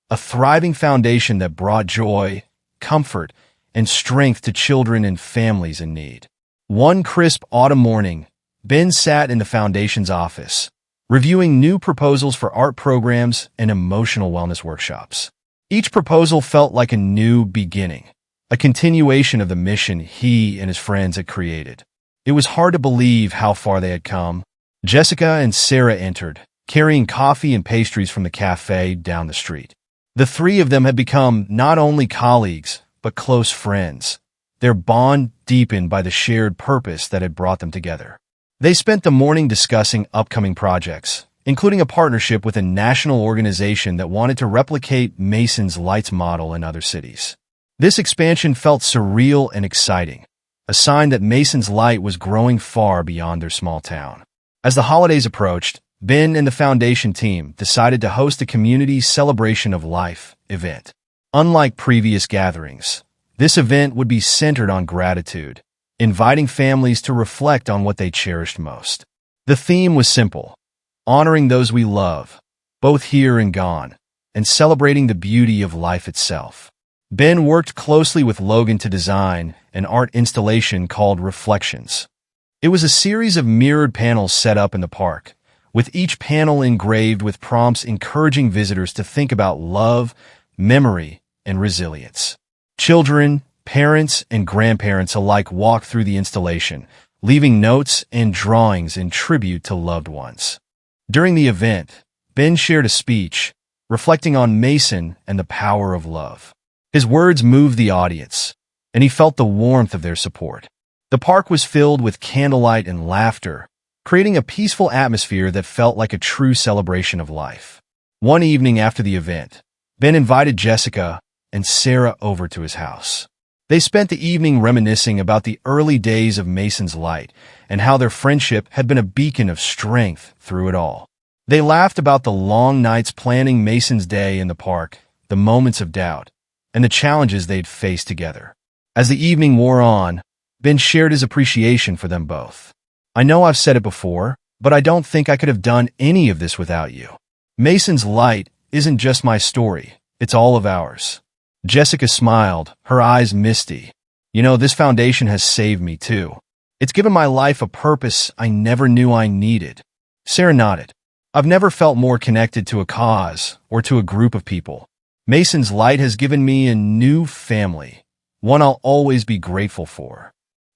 a thriving foundation that brought joy, comfort, and strength to children and families in need. One crisp autumn morning, Ben sat in the foundation's office, reviewing new proposals for art programs and emotional wellness workshops. Each proposal felt like a new beginning, a continuation of the mission he and his friends had created. It was hard to believe how far they had come. Jessica and Sarah entered, carrying coffee and pastries from the cafe down the street. The three of them had become not only colleagues, but close friends, their bond deepened by the shared purpose that had brought them together. They spent the morning discussing upcoming projects, including a partnership with a national organization that wanted to replicate Mason's Lights model in other cities. This expansion felt surreal and exciting, a sign that Mason's Light was growing far beyond their small town. As the holidays approached, Ben and the foundation team decided to host a community celebration of life event. Unlike previous gatherings, this event would be centered on gratitude, inviting families to reflect on what they cherished most. The theme was simple: honoring those we love, both here and gone, and celebrating the beauty of life itself. Ben worked closely with Logan to design an art installation called Reflections. It was a series of mirrored panels set up in the park, with each panel engraved with prompts encouraging visitors to think about love, memory, and resilience. Children, parents, and grandparents alike walked through the installation, leaving notes and drawings in tribute to loved ones. During the event, Ben shared a speech, reflecting on Mason and the power of love. His words moved the audience, and he felt the warmth of their support. The park was filled with candlelight and laughter, creating a peaceful atmosphere that felt like a true celebration of life. One evening after the event, Ben invited Jessica and Sarah over to his house. They spent the evening reminiscing about the early days of Mason's Light and how their friendship had been a beacon of strength through it all. They laughed about the long nights planning Mason's Day in the park, the moments of doubt, and the challenges they'd faced together. As the evening wore on, Ben shared his appreciation for them both. "I know I've said it before, but I don't think I could have done any of this without you. Mason's Light isn't just my story, it's all of ours." Jessica smiled, her eyes misty. "You know, this foundation has saved me too. It's given my life a purpose I never knew I needed." Sarah nodded. "I've never felt more connected to a cause or to a group of people. Mason's Light has given me a new family, one I'll always be grateful for."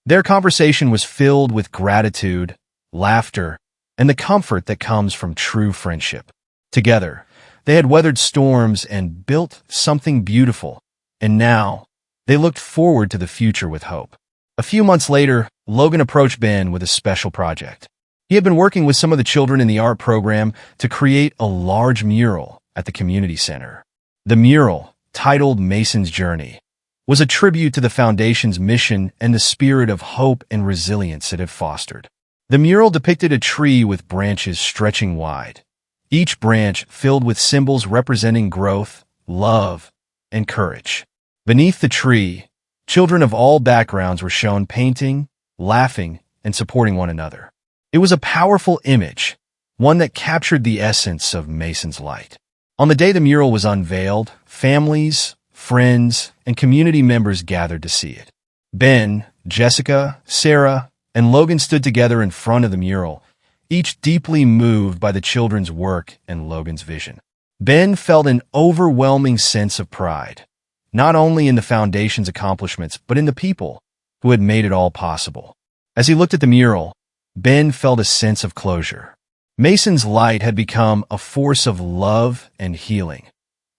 Their conversation was filled with gratitude, laughter, and the comfort that comes from true friendship. Together, they had weathered storms and built something beautiful, and now they looked forward to the future with hope. A few months later, Logan approached Ben with a special project. He had been working with some of the children in the art program to create a large mural at the community center. The mural, titled Mason's Journey, was a tribute to the foundation's mission and the spirit of hope and resilience it had fostered. The mural depicted a tree with branches stretching wide, each branch filled with symbols representing growth, love, and courage. Beneath the tree, children of all backgrounds were shown painting, laughing, and supporting one another. It was a powerful image, one that captured the essence of Mason's Light. On the day the mural was unveiled, families, friends, and community members gathered to see it. Ben, Jessica, Sarah, and Logan stood together in front of the mural, each deeply moved by the children's work and Logan's vision. Ben felt an overwhelming sense of pride, not only in the foundation's accomplishments, but in the people who had made it all possible. As he looked at the mural, Ben felt a sense of closure. Mason's Light had become a force of love and healing,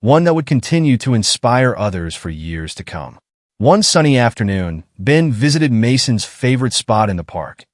one that would continue to inspire others for years to come. One sunny afternoon, Ben visited Mason's favorite spot in the park,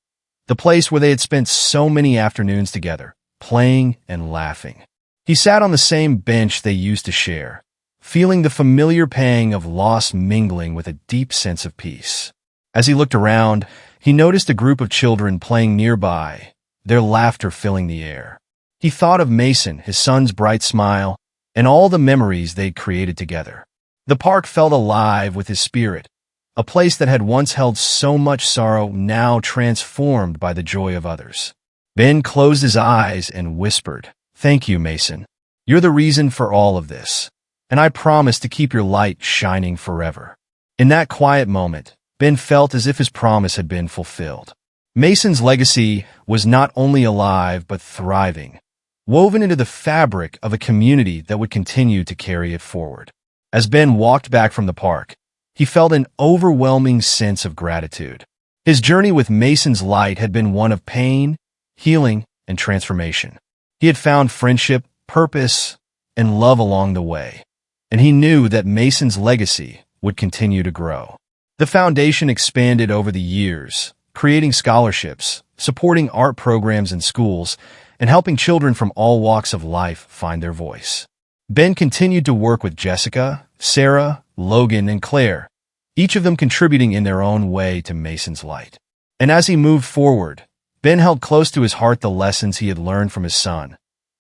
the place where they had spent so many afternoons together, playing and laughing. He sat on the same bench they used to share, feeling the familiar pang of loss mingling with a deep sense of peace. As he looked around, he noticed a group of children playing nearby, their laughter filling the air. He thought of Mason, his son's bright smile, and all the memories they'd created together. The park felt alive with his spirit, a place that had once held so much sorrow now transformed by the joy of others. Ben closed his eyes and whispered, "Thank you, Mason. You're the reason for all of this, and I promise to keep your light shining forever." In that quiet moment, Ben felt as if his promise had been fulfilled. Mason's legacy was not only alive but thriving, woven into the fabric of a community that would continue to carry it forward. As Ben walked back from the park, he felt an overwhelming sense of gratitude. His journey with Mason's light had been one of pain, healing, and transformation. He had found friendship, purpose, and love along the way, and he knew that Mason's legacy would continue to grow. The foundation expanded over the years, creating scholarships, supporting art programs in schools, and helping children from all walks of life find their voice. Ben continued to work with Jessica, Sarah, Logan, and Claire, each of them contributing in their own way to Mason's light. And as he moved forward, Ben held close to his heart the lessons he had learned from his son,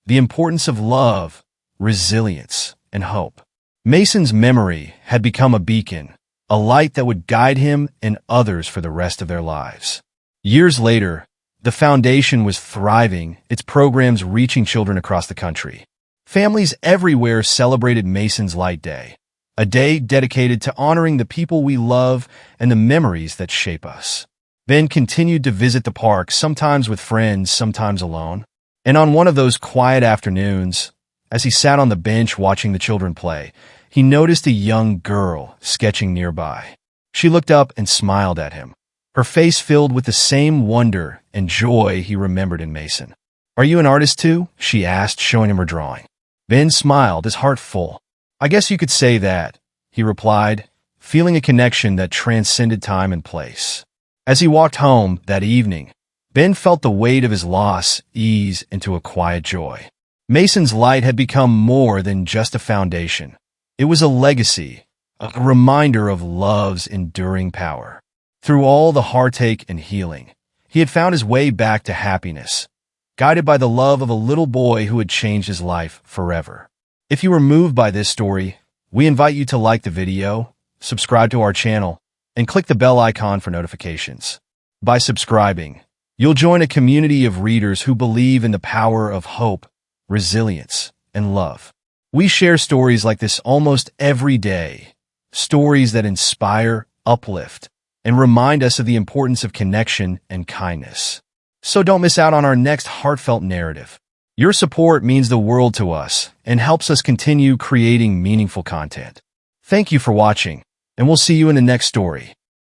the importance of love, resilience, and hope. Mason's memory had become a beacon, a light that would guide him and others for the rest of their lives. Years later, the foundation was thriving, its programs reaching children across the country. Families everywhere celebrated Mason's Light Day, a day dedicated to honoring the people we love and the memories that shape us. Ben continued to visit the park, sometimes with friends, sometimes alone. And on one of those quiet afternoons, as he sat on the bench watching the children play, he noticed a young girl sketching nearby. She looked up and smiled at him, her face filled with the same wonder and joy he remembered in Mason. "Are you an artist too?" she asked, showing him her drawing. Ben smiled, his heart full. "I guess you could say that," he replied, feeling a connection that transcended time and place. As he walked home that evening, Ben felt the weight of his loss ease into a quiet joy. Mason's light had become more than just a foundation. It was a legacy, a reminder of love's enduring power. Through all the heartache and healing, he had found his way back to happiness, guided by the love of a little boy who had changed his life forever. If you were moved by this story, we invite you to like the video, subscribe to our channel, and click the bell icon for notifications. By subscribing, you'll join a community of readers who believe in the power of hope, resilience, and love. We share stories like this almost every day, stories that inspire, uplift, and remind us of the importance of connection and kindness. So don't miss out on our next heartfelt narrative. Your support means the world to us and helps us continue creating meaningful content. Thank you for watching, and we'll see you in the next story.